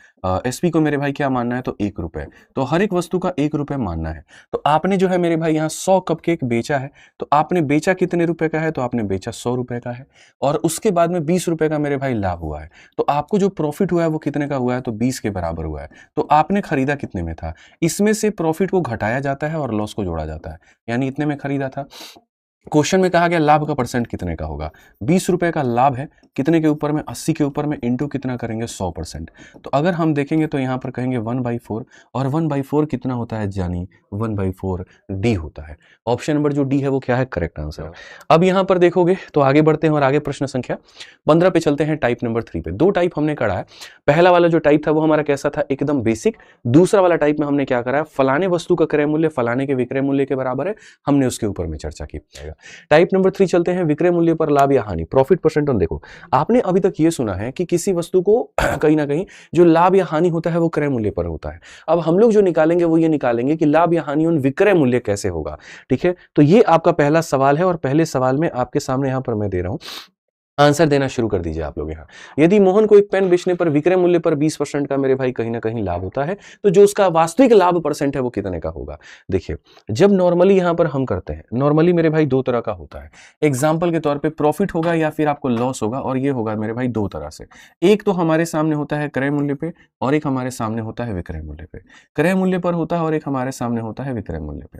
एसपी को मेरे भाई क्या मानना है? तो 1 रुपए, तो हर एक वस्तु का 1 रुपए मानना है। तो आपने जो है मेरे भाई यहां 100 कपकेक बेचा है, तो आपने बेचा कितने रुपए का है? तो आपने बेचा 100 रुपए का है, और उसके बाद में 20 रुपए का मेरे भाई लाभ हुआ है। तो आपको जो प्रॉफिट हुआ है वो कितने का हुआ है? तो 20 के बराबर हुआ है। तो आपने खरीदा कितने में था? इसमें से प्रॉफिट को घटाया जाता है और लॉस को जोड़ा जाता है, यानी इतने में खरीदा था। क्वेश्चन में कहा गया लाभ का परसेंट कितने का होगा? 20 रुपए का लाभ है, कितने के ऊपर में? 80 के ऊपर में, इंटू कितना करेंगे? 100%। तो अगर हम देखेंगे तो यहां पर कहेंगे 1/4, और 1/4 कितना होता है जानी? 1/4 डी होता है। ऑप्शन नंबर जो डी है वो क्या है? Correct answer. अब यहां पर देखोगे तो आगे बढ़ते हैं और आगे प्रश्न संख्या 15 पे चलते हैं, टाइप नंबर 3 पे। 2 टाइप हमने करा है। पहला वाला जो टाइप था वो हमारा कैसा था? एकदम बेसिक। दूसरा वाला टाइप में हमने क्या करा है? फलाने वस्तु का क्रय मूल्य फलाने के विक्रय मूल्य के बराबर है, हमने उसके ऊपर में चर्चा की। टाइप नंबर 3 चलते हैं, विक्रय मूल्य पर लाभ या हानि, प्रॉफिट परसेंट ऑन। देखो आपने अभी तक ये सुना है कि किसी वस्तु को कहीं ना कहीं जो लाभ या हानि होता है वो क्रय मूल्य पर होता है। अब हम लोग जो निकालेंगे वो ये निकालेंगे कि लाभ या हानि उन विक्रय मूल्य कैसे होगा, ठीक है। तो ये आपका पहला सवाल है और पहले सवाल में आपके सामने यहां पर मैं दे रहा हूं, आंसर देना शुरू कर दीजिए आप लोग यहाँ। यदि मोहन को एक पेन बेचने पर विक्रय मूल्य पर 20% का मेरे भाई कहीं ना कहीं लाभ होता है, तो जो उसका वास्तविक लाभ परसेंट है वो कितने का होगा? देखिए, जब नॉर्मली यहां पर हम करते हैं, नॉर्मली मेरे भाई 2 तरह का होता है। एग्जाम्पल के तौर पे प्रॉफिट होगा या फिर आपको लॉस होगा, और ये होगा मेरे भाई 2 तरह से। एक तो हमारे सामने होता है क्रय मूल्य पे, और एक हमारे सामने होता है विक्रय मूल्य पे। क्रय मूल्य पर होता है और एक हमारे सामने होता है विक्रय मूल्य पे।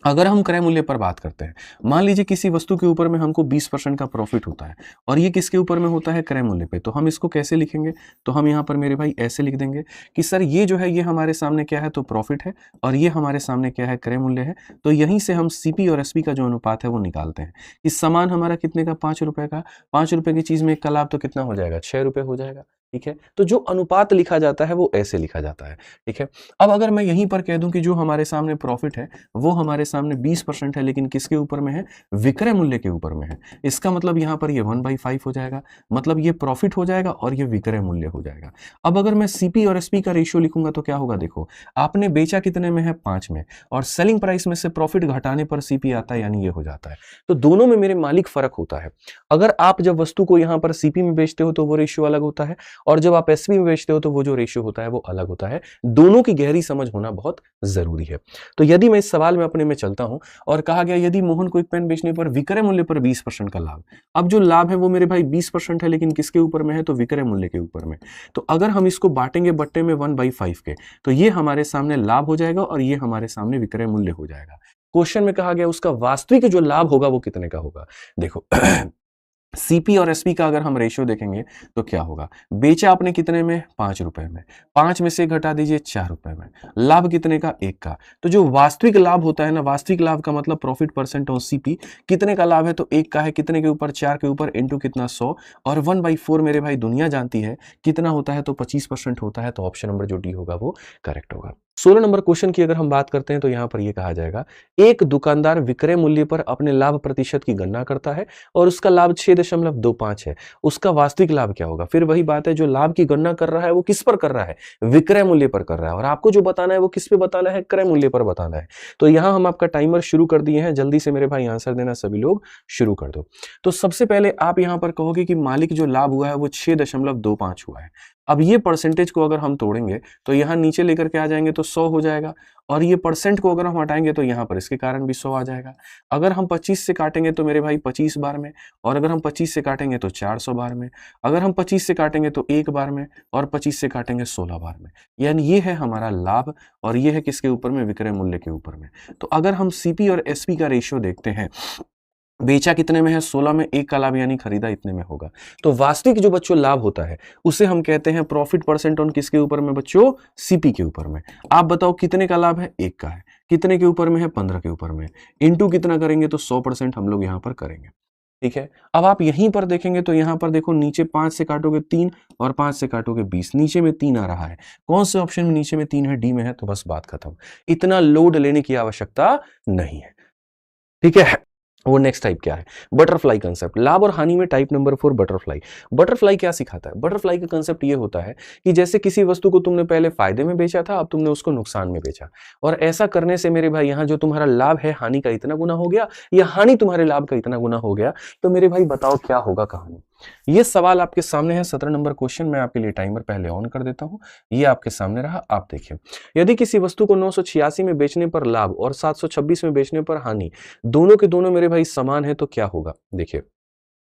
अगर हम क्रय मूल्य पर बात करते हैं, मान लीजिए किसी वस्तु के ऊपर में हमको 20% का प्रॉफिट होता है, और ये किसके ऊपर में होता है? क्रय मूल्य पे। तो हम इसको कैसे लिखेंगे? तो हम यहाँ पर मेरे भाई ऐसे लिख देंगे कि सर ये जो है ये हमारे सामने क्या है? तो प्रॉफिट है, और ये हमारे सामने क्या है? क्रय मूल्य है। तो यहीं से हम सीपी और एसपी का जो अनुपात है वो निकालते हैं। इस सामान हमारा कितने का? 5 रुपए का। 5 रुपए की चीज में एक का लाभ तो कितना हो जाएगा? 6 रुपए हो जाएगा। ठीक है, तो जो अनुपात लिखा जाता है वो ऐसे लिखा जाता है, ठीक है। अब अगर मैं यहीं पर कह दूं कि जो हमारे सामने प्रॉफिट है वो हमारे सामने 20% है, लेकिन किसके ऊपर में है, विक्रय मूल्य के ऊपर में है, इसका मतलब यहां पर ये 1/5 हो जाएगा, मतलब ये प्रॉफिट हो जाएगा और ये विक्रय मूल्य हो जाएगा। अब अगर मैं सीपी और एसपी का रेशियो लिखूंगा तो क्या होगा, देखो आपने बेचा कितने में है, 5 में, और सेलिंग प्राइस में से प्रॉफिट घटाने पर सीपी आता है, यानी ये हो जाता है। तो दोनों में मेरे मालिक फर्क होता है। अगर आप जब वस्तु को यहां पर सीपी में बेचते हो तो वो रेशियो अलग होता है, और जब आप एसपी में बेचते हो तो वो जो रेशियो होता है वो अलग होता है। दोनों की गहरी समझ होना बहुत जरूरी है। तो यदि मैं इस सवाल में अपने में चलता हूं और कहा गया यदि मोहन को एक पेन बेचने पर विक्रय मूल्य पर 20% का लाभ, अब जो लाभ है वो मेरे भाई 20% है, लेकिन किसके ऊपर में है, तो विक्रय मूल्य के ऊपर में। तो अगर हम इसको बांटेंगे बट्टे में 1/5 के, तो ये हमारे सामने लाभ हो जाएगा और ये हमारे सामने विक्रय मूल्य हो जाएगा। क्वेश्चन में कहा गया उसका वास्तविक जो लाभ होगा वो कितने का होगा। देखो सीपी और एसपी का अगर हम रेशियो देखेंगे तो क्या होगा, बेचा आपने कितने में, 5 रुपए में, 5 में से घटा दीजिए 4 रुपए में, लाभ कितने का, 1 का। तो जो वास्तविक लाभ होता है ना, वास्तविक लाभ का मतलब प्रॉफिट परसेंट ऑन सीपी, कितने का लाभ है, तो 1 का है, कितने के ऊपर, 4 के ऊपर, इंटू कितना, 100, और 1/4 मेरे भाई दुनिया जानती है कितना होता है, तो 25% होता है। तो ऑप्शन नंबर जो डी होगा वो करेक्ट होगा। 16 नंबर क्वेश्चन की अगर हम बात करते हैं तो यहां पर यह कहा जाएगा, एक दुकानदार विक्रय मूल्य पर अपने लाभ प्रतिशत की गणना करता है और उसका लाभ 6.25 है, उसका वास्तविक लाभ क्या होगा। फिर वही बात है, जो लाभ की गणना कर रहा है वो किस पर कर रहा है, विक्रय मूल्य पर कर रहा है, और आपको जो बताना है वो किस पे बताना है, क्रय मूल्य पर बताना है। तो यहां हम आपका टाइमर शुरू कर दिए हैं, जल्दी से मेरे भाई आंसर देना सभी लोग शुरू कर दो। तो सबसे पहले आप यहां पर कहोगे कि मालिक जो लाभ हुआ है वो 6.25 हुआ है। अब ये परसेंटेज को अगर हम तोड़ेंगे तो यहां नीचे लेकर के आ जाएंगे तो 100 हो जाएगा, और ये परसेंट को अगर हम हटाएंगे तो यहां पर इसके कारण भी 100 आ जाएगा। अगर हम 25 से काटेंगे तो मेरे भाई 25 बार में, और अगर हम 25 से काटेंगे तो 400 बार में, अगर हम 25 से काटेंगे तो 1 बार में, और 25 से काटेंगे 16 बार में। यानी ये है हमारा लाभ, और ये है किसके ऊपर में, विक्रय मूल्य के ऊपर में। तो अगर हम सीपी और एसपी का रेशियो देखते हैं, बेचा कितने में है, 16 में, 1 का लाभ यानी खरीदा इतने में होगा। तो वास्तविक जो बच्चों लाभ होता है उसे हम कहते हैं प्रॉफिट परसेंट ऑन किसके ऊपर में बच्चों, सीपी के ऊपर में। आप बताओ कितने का लाभ है, 1 का है, कितने के ऊपर में है, 15 के ऊपर में, इंटू कितना करेंगे, तो 100% हम लोग यहां पर करेंगे, ठीक है। अब आप यहीं पर देखेंगे तो यहां पर देखो नीचे 5 से काटोगे 3 और 5 से काटोगे 20, नीचे में 3 आ रहा है। कौन से ऑप्शन में नीचे में 3 है, डी में है। तो बस बात खत्म, इतना लोड लेने की आवश्यकता नहीं है, ठीक है। वो नेक्स्ट टाइप क्या है, बटरफ्लाई कंसेप्ट, लाभ और हानि में टाइप नंबर 4 बटरफ्लाई। बटरफ्लाई क्या सिखाता है, बटरफ्लाई का कंसेप्ट ये होता है कि जैसे किसी वस्तु को तुमने पहले फायदे में बेचा था, अब तुमने उसको नुकसान में बेचा, और ऐसा करने से मेरे भाई यहाँ जो तुम्हारा लाभ है हानि का इतना गुना हो गया, या हानि तुम्हारे लाभ का इतना गुना हो गया। तो मेरे भाई बताओ क्या होगा कहानी। ये सवाल आपके सामने है, 17 नंबर क्वेश्चन। मैं आपके लिए टाइमर पहले ऑन कर देता हूं, ये आपके सामने रहा, आप देखिए। यदि किसी वस्तु को 986 में बेचने पर लाभ और 726 में बेचने पर हानि, दोनों के दोनों मेरे भाई समान है, तो क्या होगा। देखिए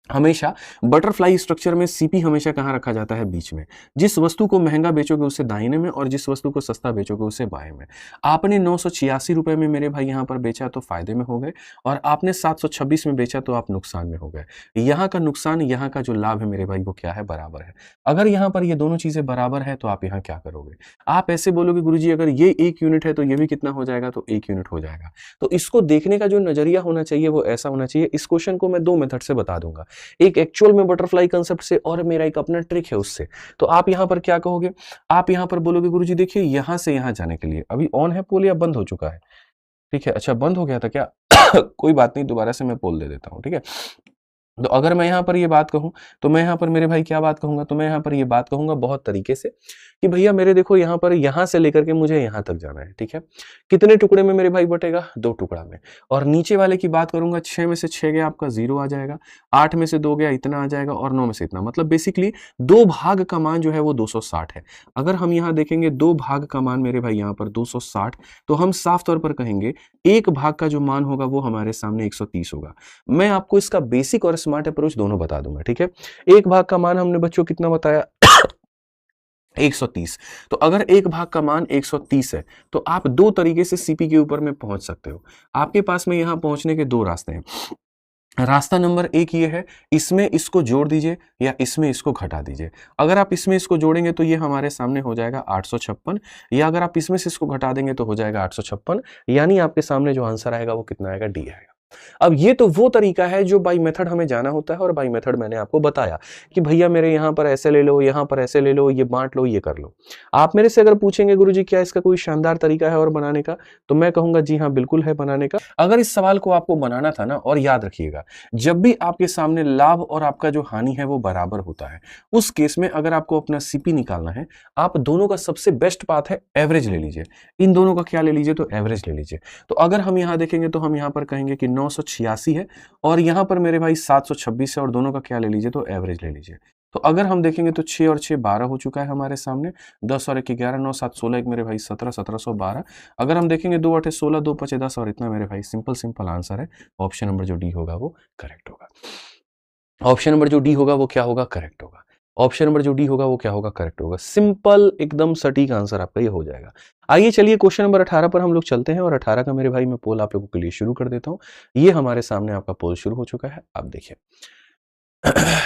हमेशा बटरफ्लाई स्ट्रक्चर में सीपी हमेशा कहां रखा जाता है, बीच में। जिस वस्तु को महंगा बेचोगे उसे दाहिने में, और जिस वस्तु को सस्ता बेचोगे उसे बाएं में। आपने 986 रुपए में मेरे भाई यहां पर बेचा तो फायदे में हो गए, और आपने 726 में बेचा तो आप नुकसान में हो गए। यहां का नुकसान, यहां का जो लाभ है मेरे भाई वो क्या है, बराबर है। अगर यहां पर ये दोनों चीजें बराबर है तो आप यहां क्या करोगे, आप ऐसे बोलोगे गुरुजी अगर ये 1 यूनिट है तो ये भी कितना हो जाएगा, तो 1 यूनिट हो जाएगा। तो इसको देखने का जो नजरिया होना चाहिए वो ऐसा होना चाहिए। इस क्वेश्चन को मैं 2 मेथड से बता दूंगा, एक एक्चुअल में बटरफ्लाई कंसेप्ट से, और मेरा एक अपना ट्रिक है उससे। तो आप यहां पर क्या कहोगे, आप यहां पर बोलोगे गुरुजी देखिए यहां से यहां जाने के लिए, अभी ऑन है पोल या बंद हो चुका है, ठीक है, अच्छा बंद हो गया था क्या कोई बात नहीं, दोबारा से मैं पोल दे देता हूं, ठीक है। तो अगर मैं यहां पर ये बात कहूं तो मैं यहां पर मेरे भाई क्या बात कहूंगा, तो मैं यहां पर ये बात कहूंगा बहुत तरीके से कि भैया मेरे देखो यहां पर, यहां से लेकर के मुझे यहां तक जाना है, ठीक है। कितने टुकड़े में मेरे भाई बटेगा, 2 टुकड़ा में। और नीचे वाले की बात करूंगा, 6 में से 6 गया आपका 0 आ जाएगा, 8 में से 2 गया इतना आ जाएगा, और 9 में से इतना, मतलब बेसिकली 2 भाग का मान जो है वो 260 है। अगर हम यहां देखेंगे 2 भाग का मान मेरे भाई यहां पर 260, तो हम साफ तौर पर कहेंगे 1 भाग का जो मान होगा वो हमारे सामने 130 होगा। मैं आपको इसका बेसिक और स्मार्ट अप्रोच दोनों बता दूंगा, ठीक है। 1 भाग का मान हमने बच्चों कितना बताया 130। तो अगर 1 भाग का मान 130 है तो आप 2 तरीके से सीपी के ऊपर में पहुंच सकते हो। आपके पास में यहां पहुंचने के 2 रास्ते हैं। रास्ता नंबर 1 ये है, इसमें इसको जोड़ दीजिए या इसमें इसको घटा दीजिए। अगर आप इसमें इसको जोड़ेंगे तो ये हमारे सामने हो जाएगा 856, या अगर आप इसमें से इसको घटा देंगे तो हो जाएगा 856, यानी आपके सामने जो आंसर आएगा वो कितना आएगा, डी आएगा। अब ये तो वो तरीका है जो बाई मेथड हमें जाना होता है, और बाई मेथड मैंने आपको बताया कि भैया मेरे यहाँ पर ऐसे ले लो, यहाँ पर ऐसे ले लो, ये बांट लो, ये कर लो। आप मेरे से अगर पूछेंगे गुरुजी क्या इसका कोई शानदार तरीका है और बनाने का, तो मैं कहूंगा जी हाँ बिल्कुल है बनाने का। अगर इस सवाल को आपको बनाना था ना, और याद रखिएगा जब भी आपके सामने लाभ और आपका जो हानि है वो बराबर होता है, उस केस में अगर आपको अपना सीपी निकालना है, आप दोनों का सबसे बेस्ट पाथ है एवरेज ले लीजिए। इन दोनों का क्या ले लीजिए, तो एवरेज ले लीजिए। तो अगर हम यहां देखेंगे तो हम यहां पर कहेंगे कि 986 है और यहां पर मेरे भाई 726 है, और दोनों का क्या ले लीजिए, तो एवरेज ले लीजिए। तो अगर हम देखेंगे तो 6 और 6 12 हो चुका है हमारे सामने, 10 और 1 11, 9 7 16, एक मेरे भाई 17 1712। अगर हम देखेंगे 2 8 16, 2 5 10 और इतना मेरे भाई, सिंपल सिंपल आंसर है। ऑप्शन नंबर जो डी होगा वो करेक्ट होगा। ऑप्शन नंबर जो डी होगा वो क्या होगा, करेक्ट होगा। ऑप्शन नंबर जो डी होगा वो क्या होगा, करेक्ट होगा। सिंपल एकदम सटीक आंसर आपका ये हो जाएगा। आइए चलिए क्वेश्चन नंबर 18 पर हम लोग चलते हैं, और 18 का मेरे भाई मैं पोल आप लोगों के लिए शुरू कर देता हूं। ये हमारे सामने आपका पोल शुरू हो चुका है, आप देखिए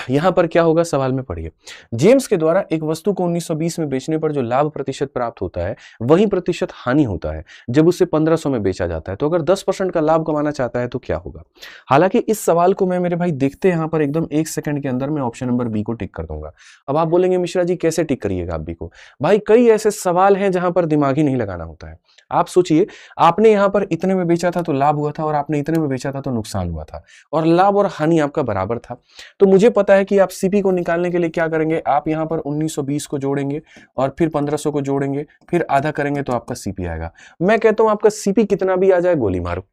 यहां पर क्या होगा, सवाल में पढ़िए। जेम्स के द्वारा एक वस्तु को 1920 में बेचने पर जो लाभ प्रतिशत प्राप्त होता है वही प्रतिशत हानि होता है जब उसे 1500 में बेचा जाता है। तो अगर 10% का लाभ कमाना चाहता है तो क्या होगा। हालांकि इस सवाल को मैं मेरे भाई देखते हैं यहां पर एकदम 1 सेकंड के अंदर मैं ऑप्शन नंबर बी को टिक कर दूंगा। अब आप बोलेंगे मिश्रा जी कैसे टिक करिएगा आप बी को। भाई कई ऐसे सवाल हैं जहां पर दिमाग ही नहीं लगाना होता है। आप सोचिए, आपने यहां पर इतने में बेचा था तो लाभ हुआ था, और आपने इतने में बेचा था तो नुकसान हुआ था, और लाभ और हानि आपका बराबर था। तो मुझे पता है कि आप सीपी को निकालने के लिए क्या करेंगे, आप यहां पर 1920 को जोड़ेंगे और फिर 1500 को जोड़ेंगे, फिर आधा करेंगे तो आपका सीपी आएगा। मैं कहता हूं आपका सीपी कितना भी आ जाए गोली मारो,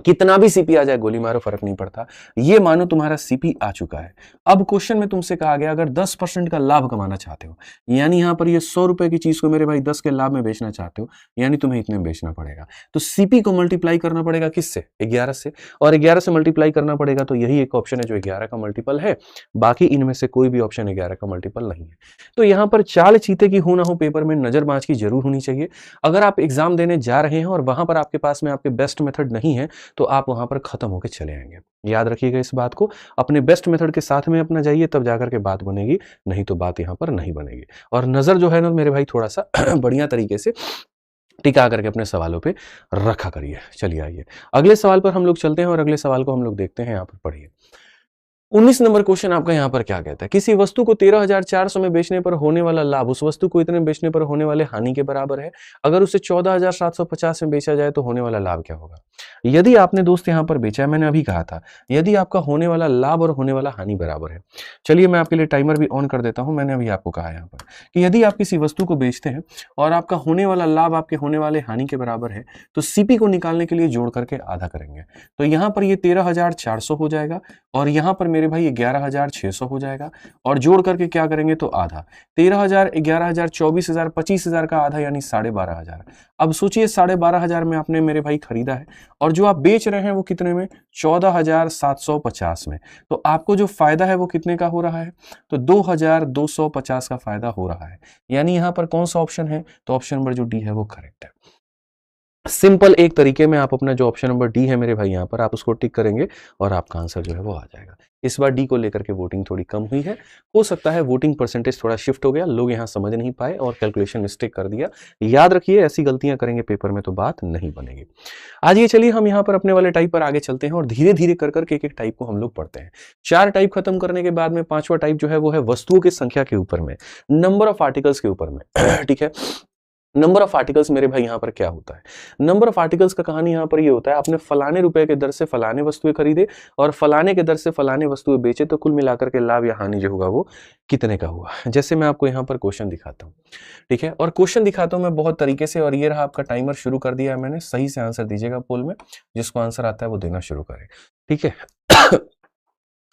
कितना भी सीपी आ जाए गोली मारो, फर्क नहीं पड़ता। ये मानो तुम्हारा सीपी आ चुका है। अब क्वेश्चन में तुमसे कहा गया अगर 10% का लाभ कमाना चाहते हो, यानी यहां पर ये 100 रुपए की चीज को मेरे भाई 10 के लाभ में बेचना चाहते हो, यानी तुम्हें इतने में बेचना पड़ेगा। तो सीपी को मल्टीप्लाई करना पड़ेगा किससे, 11 से, और 11 से मल्टीप्लाई करना पड़ेगा। तो यही एक ऑप्शन है जो 11 का मल्टीपल है, बाकी इनमें से कोई भी ऑप्शन 11 का मल्टीपल नहीं है। तो यहां पर चाल चीते की हो ना हो, पेपर में नजरबाज की जरूर होनी चाहिए। अगर आप एग्जाम देने जा रहे हैं और वहां पर आपके पास में आपके बेस्ट मेथड नहीं है, तो आप वहां पर खत्म होकर चले आएंगे। याद रखिएगा इस बात को, अपने बेस्ट मेथड के साथ में अपना जाइए, तब जाकर के बात बनेगी, नहीं तो बात यहां पर नहीं बनेगी। और नजर जो है ना मेरे भाई थोड़ा सा बढ़िया तरीके से टिका करके अपने सवालों पे रखा करिए। चलिए आइए अगले सवाल पर हम लोग चलते हैं, और अगले सवाल को हम लोग देखते हैं। यहां पर पढ़िए 19 नंबर क्वेश्चन आपका यहां पर क्या कहता है, किसी वस्तु को 13,400 में बेचने पर होने वाला लाभ उस वस्तु को इतने बेचने पर होने वाले हानि के बराबर है। अगर उसे 14,750 में बेचा जाए तो होने वाला लाभ क्या होगा। यदि आपने दोस्त यहां पर बेचा है, मैंने अभी कहा था यदि आपका होने वाला लाभ और होने वाला हानि बराबर है। चलिए मैं आपके लिए टाइमर भी ऑन कर देता हूं। मैंने अभी आपको कहा यहां पर कि यदि आप किसी वस्तु को बेचते हैं और आपका होने वाला लाभ आपके होने वाले हानि के बराबर है, तो सीपी को निकालने के लिए जोड़ करके आधा करेंगे। तो यहां पर ये 13,400 हो जाएगा, और यहां पर मेरे भाई 11,600 हो जाएगा, और जोड़ करके क्या करेंगे तो आधा। 13,000, 11,000, 24,000, 25,000 का आधा यानी 12,500। अब सोचिए 12,500 में आपने मेरे भाई खरीदा है, और जो आप बेच रहे हैं वो कितने में, 14,750 में। तो आपको जो फायदा है वो कितने का हो रहा है, तो 2,250 का फायदा हो रहा है। यानी यहां पर कौन सा ऑप्शन है, तो ऑप्शन नंबर जो डी है वो करेक्ट है। सिंपल एक तरीके में आप अपना जो ऑप्शन नंबर डी है मेरे भाई यहां पर आप उसको टिक करेंगे, और आपका आंसर जो है वो आ जाएगा। इस बार डी को लेकर के वोटिंग थोड़ी कम हुई है, हो सकता है वोटिंग परसेंटेज थोड़ा शिफ्ट हो गया, लोग यहां समझ नहीं पाए और कैलकुलेशन मिस्टेक कर दिया। याद रखिए ऐसी गलतियां करेंगे पेपर में तो बात नहीं बनेगी। आज ये चलिए हम यहां पर अपने वाले टाइप पर आगे चलते हैं, और धीरे धीरे कर करके एक एक टाइप को हम लोग पढ़ते हैं। 4 टाइप खत्म करने के बाद में 5वां टाइप जो है वो है वस्तुओं की संख्या के ऊपर में, नंबर ऑफ आर्टिकल्स के ऊपर में। ठीक है, नंबर ऑफ आर्टिकल्स मेरे भाई यहां पर क्या होता है, नंबर ऑफ आर्टिकल्स का कहानी यहां पर ये होता है आपने फलाने रुपए के दर से फलाने वस्तुएं खरीदे और फलाने के दर से फलाने वस्तुएं बेचे, तो कुल मिलाकर के लाभ या हानि जो होगा वो कितने का हुआ। जैसे मैं आपको यहां पर क्वेश्चन दिखाता हूं, ठीक है, और क्वेश्चन दिखाता हूं मैं बहुत तरीके से, और ये रहा आपका टाइमर शुरू कर दिया है मैंने। सही से आंसर दीजिएगा पोल में, जिसको आंसर आता है वो देना शुरू करे, ठीक है।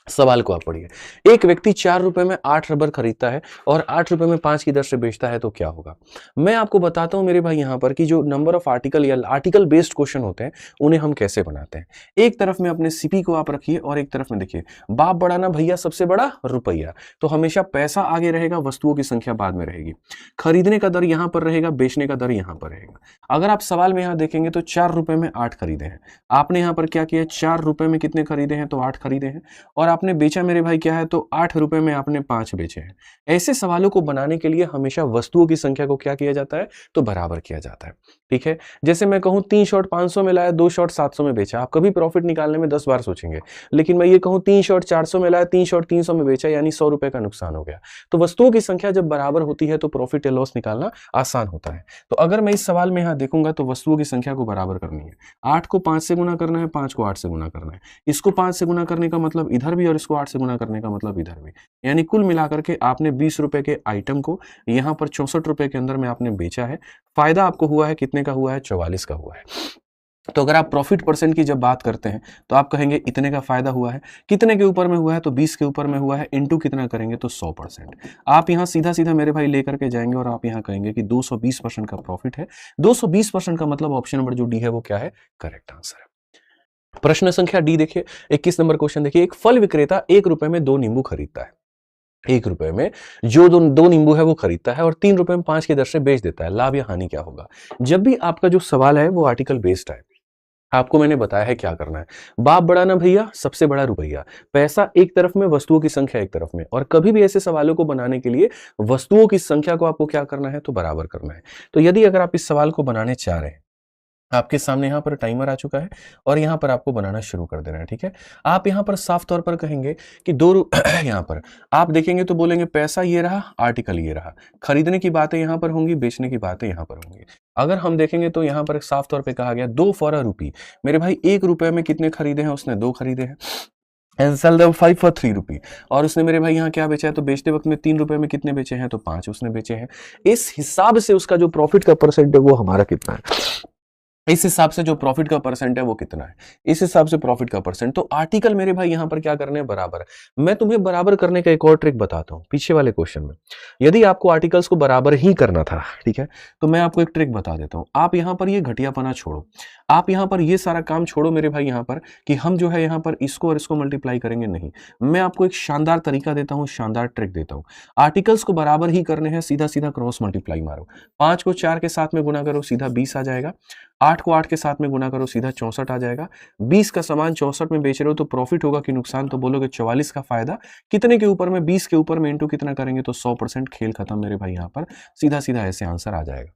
सवाल को आप पढ़िए। एक व्यक्ति 4 रुपए में 8 रबर खरीदता है और 8 रुपए में 5 की दर से बेचता है, तो क्या होगा। मैं आपको बताता हूं मेरे भाई यहां पर कि जो नंबर ऑफ आर्टिकल या आर्टिकल बेस्ड क्वेश्चन होते हैं उन्हें हम कैसे बनाते हैं। एक तरफ में अपने सीपी को आप रखिए, और एक तरफ में देखिए बाप बड़ा ना भैया सबसे बड़ा रुपया, तो हमेशा पैसा आगे रहेगा, वस्तुओं की संख्या बाद में रहेगी। खरीदने का दर यहां पर रहेगा, बेचने का दर यहां पर रहेगा। अगर आप सवाल में यहां देखेंगे तो 4 रुपए में 8 खरीदे हैं, आपने यहां पर क्या किया, 4 रुपए में कितने खरीदे हैं, तो 8 खरीदे हैं, और आपने बेचा मेरे भाई क्या है, तो 8 रुपए में आपने 5 बेचे हैं। ऐसे सवालों को बनाने के लिए हमेशा वस्तुओं की संख्या को क्या किया जाता है, तो बराबर किया जाता है। ठीक है, जैसे मैं कहूँ 3 शॉट 500 में लाया, 2 शॉट 700 में बेचा, आप कभी प्रॉफिट निकालने में 10 बार सोचेंगे। लेकिन मैं ये कहूँ 3 शॉट 400 में लाया, 3 शॉट 300 में बेचा, यानी 100 रुपए का नुकसान हो गया। तो वस्तुओं की संख्या जब बराबर होती है तो प्रॉफिट या लॉस निकालना आसान होता है। तो अगर मैं इस सवाल में यहाँ देखूंगा तो वस्तुओं की संख्या को बराबर करनी है। 8 को 5 से गुना करना है, 5 को 8 से गुना करना है। इसको 5 से गुना करने का मतलब इधर भी, और इसको 8 से गुना करने का मतलब इधर भी। यानी कुल मिलाकर के आपने 20 रुपए के आइटम को यहाँ पर 64 रुपए के अंदर में आपने बेचा है। फायदा आपको हुआ है कितने का हुआ है, 44 का हुआ है। तो अगर आप प्रॉफिट परसेंट की जब बात करते हैं तो आप कहेंगे इतने का फायदा हुआ है, कितने के ऊपर में हुआ है, तो 20 के ऊपर में हुआ है, इनटू कितना करेंगे तो 100%। आप यहां सीधा सीधा मेरे भाई लेकर के जाएंगे और आप यहां कहेंगे कि 220% का प्रॉफिट है। 220% का मतलब ऑप्शन नंबर जो डी है वो क्या है, करेक्ट आंसर है। प्रश्न संख्या डी देखिए, 21 नंबर क्वेश्चन देखिए। एक फल विक्रेता 1 रुपए में 2 नींबू खरीदता है। 1 रुपए में जो दो नींबू है वो खरीदता है और 3 रुपए में 5 की दर से बेच देता है। लाभ या हानि क्या होगा? जब भी आपका जो सवाल है वो आर्टिकल बेस्ड है, आपको मैंने बताया है क्या करना है। बाप बड़ा ना भैया, सबसे बड़ा रुपया। पैसा एक तरफ में, वस्तुओं की संख्या एक तरफ में। और कभी भी ऐसे सवालों को बनाने के लिए वस्तुओं की संख्या को आपको क्या करना है, तो बराबर करना है। तो यदि अगर आप इस सवाल को बनाने चाह रहे हैं, आपके सामने यहाँ पर टाइमर आ चुका है और यहाँ पर आपको बनाना शुरू कर देना है। ठीक है, आप यहाँ पर साफ तौर पर कहेंगे कि यहाँ पर आप देखेंगे तो बोलेंगे पैसा ये रहा, आर्टिकल ये रहा, खरीदने की बातें यहाँ पर होंगी, बेचने की बातें यहाँ पर होंगी। अगर हम देखेंगे तो यहाँ पर साफ तौर पे कहा गया 2 फॉर अ रुपी। मेरे भाई 1 रुपए में कितने खरीदे हैं, उसने 2 खरीदे हैं। एंड सेल देम 5 फॉर 3 रुपी। और उसने मेरे भाई यहाँ क्या बेचा है, तो बेचते वक्त में 3 रुपए में कितने बेचे हैं, तो 5 उसने बेचे हैं। इस हिसाब से उसका जो प्रॉफिट का परसेंट है वो हमारा कितना है, इस हिसाब से जो प्रॉफिट का परसेंट है वो कितना है, इस हिसाब से प्रॉफिट का परसेंट। तो आर्टिकल मेरे भाई यहां पर क्या करने हैं, बराबर। मैं तुम्हें बराबर करने का एक और ट्रिक बताता हूं पीछे वाले क्वेश्चन में। यदि आपको आर्टिकल्स को बराबर ही करना था, ठीक है, तो मैं आपको एक ट्रिक बता देता हूं। आप यहां पर ये घटियापना छोड़ो, आप यहां पर ये सारा काम छोड़ो मेरे भाई, यहां पर कि हम जो है यहां पर इसको और इसको मल्टीप्लाई करेंगे, नहीं। मैं आपको एक शानदार तरीका देता हूं, शानदार ट्रिक देता हूं। आर्टिकल्स को बराबर ही करने हैं, सीधा सीधा क्रॉस मल्टीप्लाई मारो। 5 को 4 के साथ में गुना करो, सीधा 20 आ जाएगा। 8 को 8 के साथ में गुना करो, सीधा 64 आ जाएगा। 20 का सामान 64 में बेच रहे हो तो प्रॉफिट होगा कि नुकसान, तो बोलोगे 44 का फायदा। कितने के ऊपर में, 20 के ऊपर में, इंटू कितना करेंगे तो 100%। खेल खत्म मेरे भाई, यहाँ पर सीधा सीधा ऐसे आंसर आ जाएगा।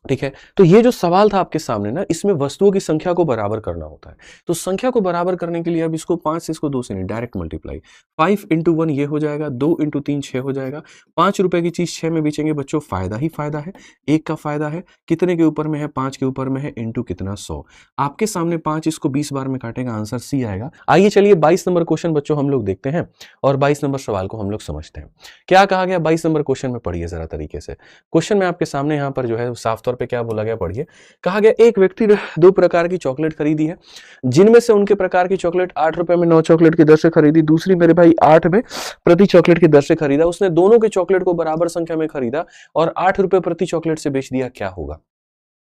ठीक है, तो ये जो सवाल था आपके सामने ना, इसमें वस्तुओं की संख्या को बराबर करना होता है। तो संख्या को बराबर करने के लिए अब इसको 5 से इसको 2 से नहीं, डायरेक्ट मल्टीप्लाई। 5 इंटू 1 ये हो जाएगा, 2 इंटू 3 6 हो जाएगा। 5 रुपए की चीज 6 में बेचेंगे बच्चों, फायदा ही फायदा है, 1 का फायदा है। कितने के ऊपर में है, 5 के ऊपर में है, इंटू कितना 100। आपके सामने 5 इसको 20 बार में काटेगा, आंसर सी आएगा। आइए चलिए 22 नंबर क्वेश्चन बच्चों हम लोग देखते हैं और 22 नंबर सवाल को हम लोग समझते हैं। क्या कहा गया 22 नंबर क्वेश्चन में, पढ़िए जरा तरीके से। क्वेश्चन में आपके सामने यहाँ पर जो है साफ तौर पर क्या बोला गया, पढ़िए। कहा गया एक व्यक्ति ने 2 प्रकार की चॉकलेट खरीदी है, जिनमें से उनके प्रकार की चॉकलेट 8 रुपए में 9 चॉकलेट की दर से खरीदी, दूसरी मेरे भाई 8 में प्रति चॉकलेट की दर से खरीदा। उसने दोनों के चॉकलेट को बराबर संख्या में खरीदा और 8 रुपए प्रति चॉकलेट से बेच दिया, क्या होगा?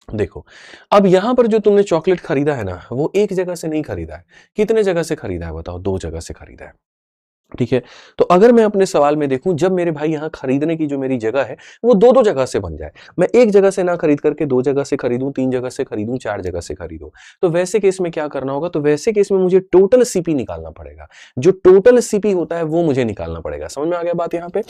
देखो, अब यहां पर जो तुमने चॉकलेट खरीदा है ना, वो एक जगह से नहीं खरीदा है। कितने जगह से खरीदा है बताओ? 2 जगह से खरीदा है। ठीक है, तो अगर मैं अपने सवाल में देखूं, जब मेरे भाई यहां खरीदने की जो मेरी जगह है वो 2-2 जगह से बन जाए, मैं एक जगह से ना खरीद करके 2 जगह से खरीदूं, 3 जगह से खरीदूं, 4 जगह से खरीदूं, तो वैसे केस में क्या करना होगा? तो वैसे केस में मुझे टोटल सीपी निकालना पड़ेगा। जो टोटल सीपी होता है वो मुझे निकालना पड़ेगा। समझ में आ गया बात यहां पे?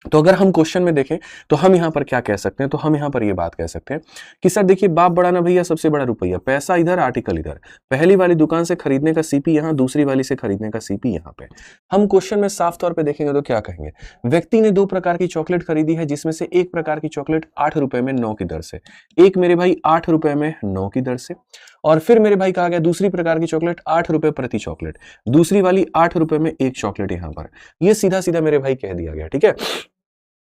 तो अगर हम क्वेश्चन में देखें तो हम यहां पर क्या कह सकते हैं, तो हम यहां पर ये बात कह सकते हैं कि सर देखिए, बाप बड़ा ना भैया, सबसे बड़ा रुपया। पैसा इधर, आर्टिकल इधर। पहली वाली दुकान से खरीदने का सीपी यहां, दूसरी वाली से खरीदने का सीपी यहां पे। हम क्वेश्चन में साफ तौर पे देखेंगे तो क्या कहेंगे? व्यक्ति ने 2 प्रकार की चॉकलेट खरीदी है, जिसमें से एक प्रकार की चॉकलेट 8 रुपए में 9 की दर से, एक मेरे भाई 8 रुपए में 9 की दर से, और फिर मेरे भाई कहा गया दूसरी प्रकार की चॉकलेट 8 रुपए प्रति चॉकलेट, दूसरी वाली 8 रुपए में एक चॉकलेट यहां पर। ये सीधा सीधा मेरे भाई कह दिया गया। ठीक है,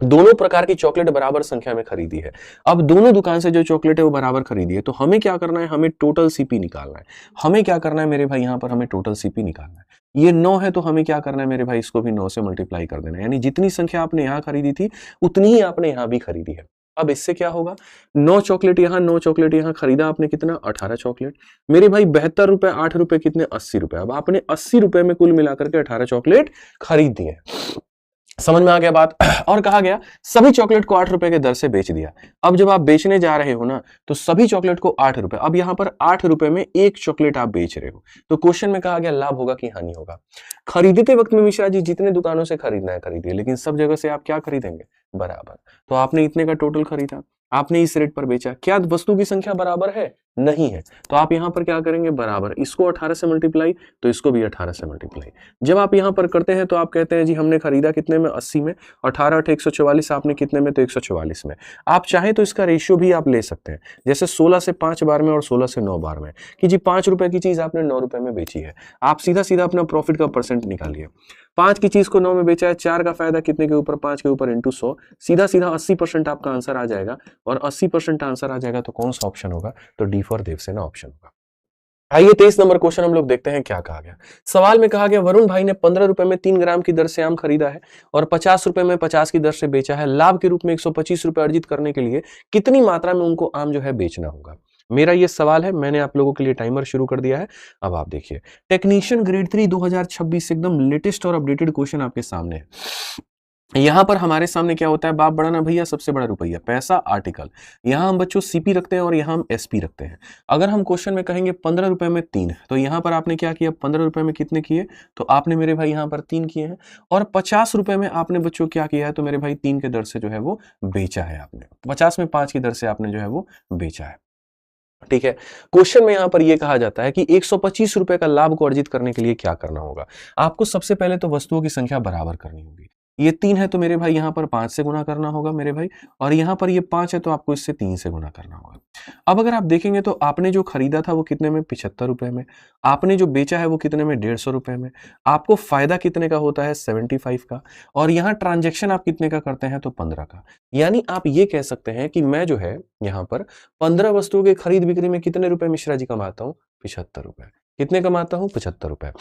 दोनों प्रकार की चॉकलेट बराबर संख्या में खरीदी है। अब दोनों दुकान से जो चॉकलेट है वो बराबर खरीदी है, तो हमें क्या करना है? हमें टोटल सीपी निकालना है। हमें क्या करना है मेरे भाई? यहां पर हमें टोटल सीपी निकालना है। ये 9 है तो हमें क्या करना है मेरे भाई? इसको भी 9 से मल्टीप्लाई कर देना है, यानी जितनी संख्या आपने यहां खरीदी थी उतनी ही आपने यहां भी खरीदी है। अब इससे क्या होगा? 9 चॉकलेट यहां, 9 चॉकलेट यहां, खरीदा आपने कितना? 18 चॉकलेट। मेरे भाई 72 रुपए, 8 रुपए कितने? 80 रुपए। अब आपने 80 रुपए में कुल मिलाकर के 18 चॉकलेट खरीद दी है। समझ में आ गया बात। और कहा गया सभी चॉकलेट को 8 रुपए के दर से बेच दिया। अब जब आप बेचने जा रहे हो ना, तो सभी चॉकलेट को 8 रुपए, अब यहां पर 8 रुपए में एक चॉकलेट आप बेच रहे हो, तो क्वेश्चन में कहा गया लाभ होगा कि हानि होगा। खरीदते वक्त में मिश्रा जी जितने दुकानों से खरीदना है खरीदिए, लेकिन सब जगह से आप क्या खरीदेंगे, बराबर। तो आपने इतने का टोटल खरीदा, आपने इस रेट पर बेचा, क्या वस्तु की संख्या बराबर है, नहीं है, तो आप यहां पर क्या करेंगे, बराबर, इसको 18 से मल्टीप्लाई तो इसको भी 18 से मल्टीप्लाई। जब आप यहां पर करते हैं तो आप कहते हैं जी हमने खरीदा कितने में, 80 में, 18 8 144, आपने कितने में, तो 144 में। आप चाहे तो इसका रेशियो भी आप ले सकते हैं, जैसे 16 से 5 बार में और 16 से 9 बार में, कि जी 5 रुपए की चीज आपने 9 रुपए में बेची है, आप सीधा सीधा अपना प्रॉफिट का परसेंट निकालिए। 5 की चीज को 9 में बेचा है, 4 का फायदा कितने के ऊपर, 5 के ऊपर इंटू 100, सीधा सीधा 80% आपका आंसर आ जाएगा। और 80% आंसर आ जाएगा तो कौन सा ऑप्शन होगा, तो डी फॉर देवसेना ऑप्शन होगा। आइए 23 नंबर क्वेश्चन हम लोग देखते हैं क्या कहा गया। सवाल में कहा गया वरुण भाई ने 15 रुपए में 3 ग्राम की दर से आम खरीदा है और 50 रुपए में 50 की दर से बेचा है। लाभ के रूप में 125 रुपए अर्जित करने के लिए कितनी मात्रा में उनको आम जो है बेचना होगा। मेरा ये सवाल है, मैंने आप लोगों के लिए टाइमर शुरू कर दिया है। अब आप देखिए, टेक्नीशियन ग्रेड 3 2026 एकदम लेटेस्ट और अपडेटेड क्वेश्चन आपके सामने है। यहां पर हमारे सामने क्या होता है, बाप बड़ा ना भैया सबसे बड़ा रुपया, पैसा आर्टिकल, यहां हम बच्चों सीपी रखते हैं और यहां हम एसपी रखते हैं। अगर हम क्वेश्चन में कहेंगे 15 रुपए में 3, तो यहां पर आपने क्या किया, 15 रुपए में कितने किए, तो आपने मेरे भाई यहां पर 3 किए हैं। और 50 रुपए में आपने बच्चों क्या किया है, तो मेरे भाई 3 के दर से जो है वो बेचा है आपने, 50 में 5 की दर से आपने जो है वो बेचा है। ठीक है, क्वेश्चन में यहां पर यह कहा जाता है कि 125 रुपए का लाभ को अर्जित करने के लिए क्या करना होगा। आपको सबसे पहले तो वस्तुओं की संख्या बराबर करनी होगी। ये 3 है तो मेरे भाई यहां पर 5 से गुना करना होगा मेरे भाई, और यहां पर ये 5 है तो आपको इससे 3 से गुना करना होगा। अब अगर आप देखेंगे तो आपने जो खरीदा था वो कितने में, 75 रुपए में, आपने जो बेचा है वो कितने में, 150 रुपए में, आपको फायदा कितने का होता है, 75 का, और यहाँ ट्रांजेक्शन आप कितने का करते हैं, तो 15 का। यानी आप ये कह सकते हैं कि मैं जो है यहाँ पर 15 वस्तुओं के खरीद बिक्री में कितने रुपए मिश्रा जी कमाता हूँ, 75 रुपए। कितने कमाता हूँ, 75 रुपए।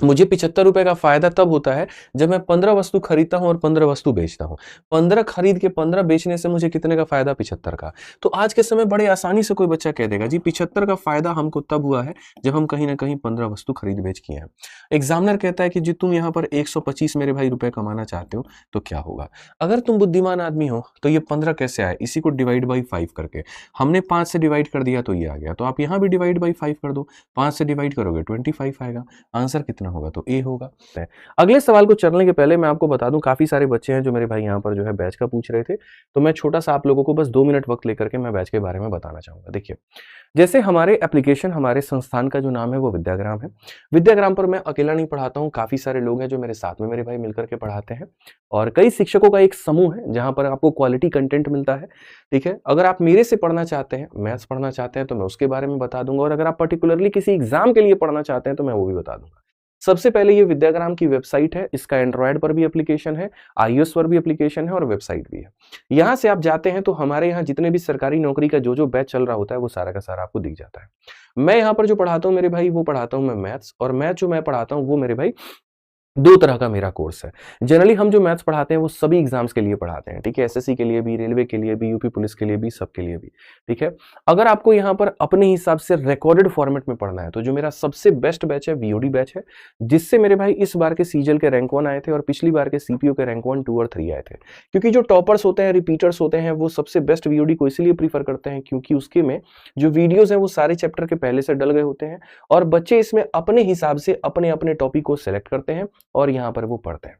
मुझे 75 रुपए का फायदा तब होता है जब मैं 15 वस्तु खरीदता हूं और 15 वस्तु बेचता हूं। 15 खरीद के 15 बेचने से मुझे कितने का फायदा, 75 का। तो आज के समय बड़े आसानी से कोई बच्चा कह देगा जी 75 का फायदा हमको तब हुआ है जब हम कहीं ना कहीं 15 वस्तु खरीद बेच किए हैं। एग्जामिनर कहता है कि जी तुम यहाँ पर 125 मेरे भाई रुपए कमाना चाहते हो तो क्या होगा। अगर तुम बुद्धिमान आदमी हो तो ये 15 कैसे आए, इसी को डिवाइड बाई 5 करके, हमने 5 से डिवाइड कर दिया तो ये आ गया, तो आप यहाँ भी डिवाइड बाई 5 कर दो, 5 से डिवाइड करोगे 25 आएगा, आंसर कितना होगा, तो ए होगा। अगले सवाल को चलने के पहले मैं आपको बता दूं, काफी सारे बच्चे हैं जो मेरे भाई यहाँ पर जो है बैच का पूछ रहे थे, तो मैं छोटा सा आप लोगों को बस 2 मिनट वक्त लेकर के मैं बैच के बारे में बताना चाहूंगा। देखिए, जैसे हमारे एप्लीकेशन, हमारे संस्थान का जो नाम है वो विद्याग्राम है। विद्याग्राम पर मैं अकेला नहीं पढ़ाता हूँ, काफी सारे लोग हैं जो मेरे साथ में मेरे भाई मिलकर के पढ़ाते हैं, और कई शिक्षकों का एक समूह है जहां पर आपको क्वालिटी कंटेंट मिलता है। ठीक है, अगर आप मेरे से पढ़ना चाहते हैं, मैथ्स पढ़ना चाहते हैं, तो मैं उसके बारे में बता दूंगा, और अगर आप पर्टिकुलरली किसी एग्जाम के लिए पढ़ना चाहते हैं तो मैं वो भी बता दूंगा। सबसे पहले ये विद्याग्राम की वेबसाइट है, इसका एंड्रॉयड पर भी एप्लीकेशन है, iOS पर भी एप्लीकेशन है और वेबसाइट भी है। यहां से आप जाते हैं तो हमारे यहाँ जितने भी सरकारी नौकरी का जो बैच चल रहा होता है वो सारा का सारा आपको दिख जाता है। मैं यहाँ पर जो पढ़ाता हूँ मेरे भाई, वो पढ़ाता हूँ मैं मैथ्स, और मैथ जो मैं पढ़ाता हूँ वो मेरे भाई 2 तरह का मेरा कोर्स है। जनरली हम जो मैथ्स पढ़ाते हैं वो सभी एग्जाम्स के लिए पढ़ाते हैं, ठीक है, एसएससी के लिए भी, रेलवे के लिए भी, यूपी पुलिस के लिए भी, सबके लिए भी। ठीक है, अगर आपको यहाँ पर अपने हिसाब से रिकॉर्डेड फॉर्मेट में पढ़ना है तो जो मेरा सबसे बेस्ट बैच है वीओडी बैच है, जिससे मेरे भाई इस बार के सीजल के रैंक 1 आए थे और पिछली बार के सीपीओ के रैंक 1, 2 और 3 आए थे। क्योंकि जो टॉपर्स होते हैं, रिपीटर्स होते हैं, वो सबसे बेस्ट वीओडी को इसलिए प्रीफर करते हैं क्योंकि उसके में जो वीडियोज हैं वो सारे चैप्टर के पहले से डल गए होते हैं, और बच्चे इसमें अपने हिसाब से अपने अपने टॉपिक को सिलेक्ट करते हैं और यहाँ पर वो पढ़ते हैं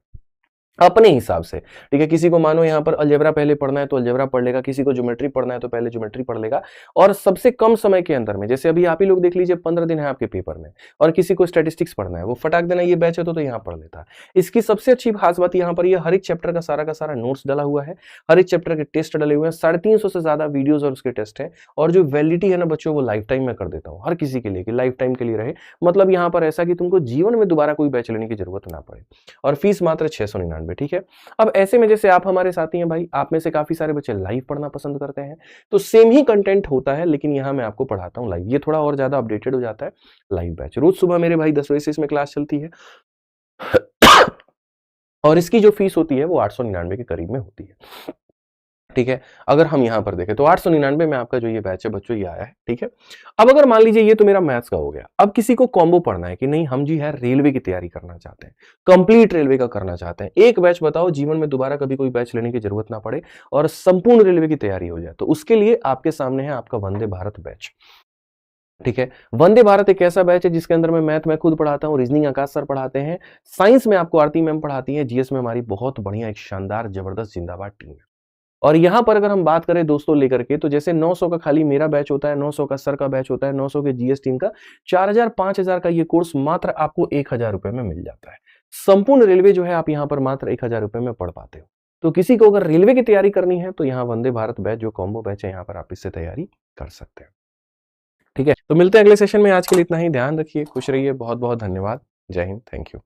अपने हिसाब से। ठीक है, किसी को मानो यहाँ पर अलजेब्रा पहले पढ़ना है तो अलजेब्रा पढ़ लेगा, किसी को ज्योमेट्री पढ़ना है तो पहले ज्योमेट्री पढ़ लेगा, और सबसे कम समय के अंदर में, जैसे अभी आप ही लोग देख लीजिए 15 दिन है आपके पेपर में, और किसी को स्टैटिस्टिक्स पढ़ना है, वो फटाक देना ये बैच है तो यहाँ पढ़ लेता है। इसकी सबसे अच्छी खास बात यहाँ पर ये हर एक चैप्टर का सारा नोट्स डला हुआ है, हर एक चैप्टर के टेस्ट डले हुए हैं, 350 से ज्यादा वीडियोज और उसके टेस्ट है, और जो वैलिडिटी है ना बच्चों वो लाइफ टाइम में कर देता हूँ हर किसी के लिए, कि लाइफ टाइम के लिए रहे। मतलब यहाँ पर ऐसा कि तुमको जीवन में दोबारा कोई बैच लेने की जरूरत ना पड़े, और फीस मात्र 699। ठीक है, अब ऐसे में जैसे आप हमारे साथी हैं भाई, आप में से काफी सारे बच्चे लाइव पढ़ना पसंद करते हैं, तो सेम ही कंटेंट होता है, लेकिन यहां मैं आपको पढ़ाता हूं लाइव, ये थोड़ा और ज्यादा अपडेटेड हो जाता है। लाइव बैच रोज सुबह मेरे भाई 10 बजे से इसमें क्लास चलती है और इसकी जो फीस होती है वो 899 के करीब में होती है। ठीक है। अगर हम यहाँ पर देखें तो 899 में आपका जो ये बैच है बच्चों ये आया है, ठीक है। अब अगर मान लीजिए ये तो मेरा मैथ्स का हो गया, अब किसी को कॉम्बो पढ़ना है कि नहीं हम जी है रेलवे की तैयारी करना चाहते हैं, कंप्लीट रेलवे का करना चाहते हैं, एक बैच बताओ जीवन में दोबारा कभी कोई बैच लेने की जरूरत ना पड़े और संपूर्ण रेलवे की तैयारी हो जाए, तो उसके लिए आपके सामने है आपका वंदे भारत बैच, ठीक है। वंदे भारत एक ऐसा बैच है जिसके अंदर में मैथ मैं खुद पढ़ाता हूं, रीजनिंग आकाश सर पढ़ाते हैं, साइंस में आपको आरती मैम पढ़ाती है, जीएस में हमारी बहुत बढ़िया एक शानदार जबरदस्त जिंदाबाद टीम है। और यहां पर अगर हम बात करें दोस्तों लेकर के, तो जैसे 900 का खाली मेरा बैच होता है, 900 का सर का बैच होता है, 900 के जीएस टीम का, 4000 5000 का ये कोर्स मात्र आपको 1000 रुपए में मिल जाता है। संपूर्ण रेलवे जो है आप यहां पर मात्र 1000 रुपए में पढ़ पाते हो। तो किसी को अगर रेलवे की तैयारी करनी है तो यहाँ वंदे भारत बैच जो कॉम्बो बैच है यहाँ पर आप इससे तैयारी कर सकते हैं, ठीक है। तो मिलते हैं अगले सेशन में, आज के लिए इतना ही, ध्यान रखिए, खुश रहिए, बहुत बहुत धन्यवाद, जय हिंद, थैंक यू।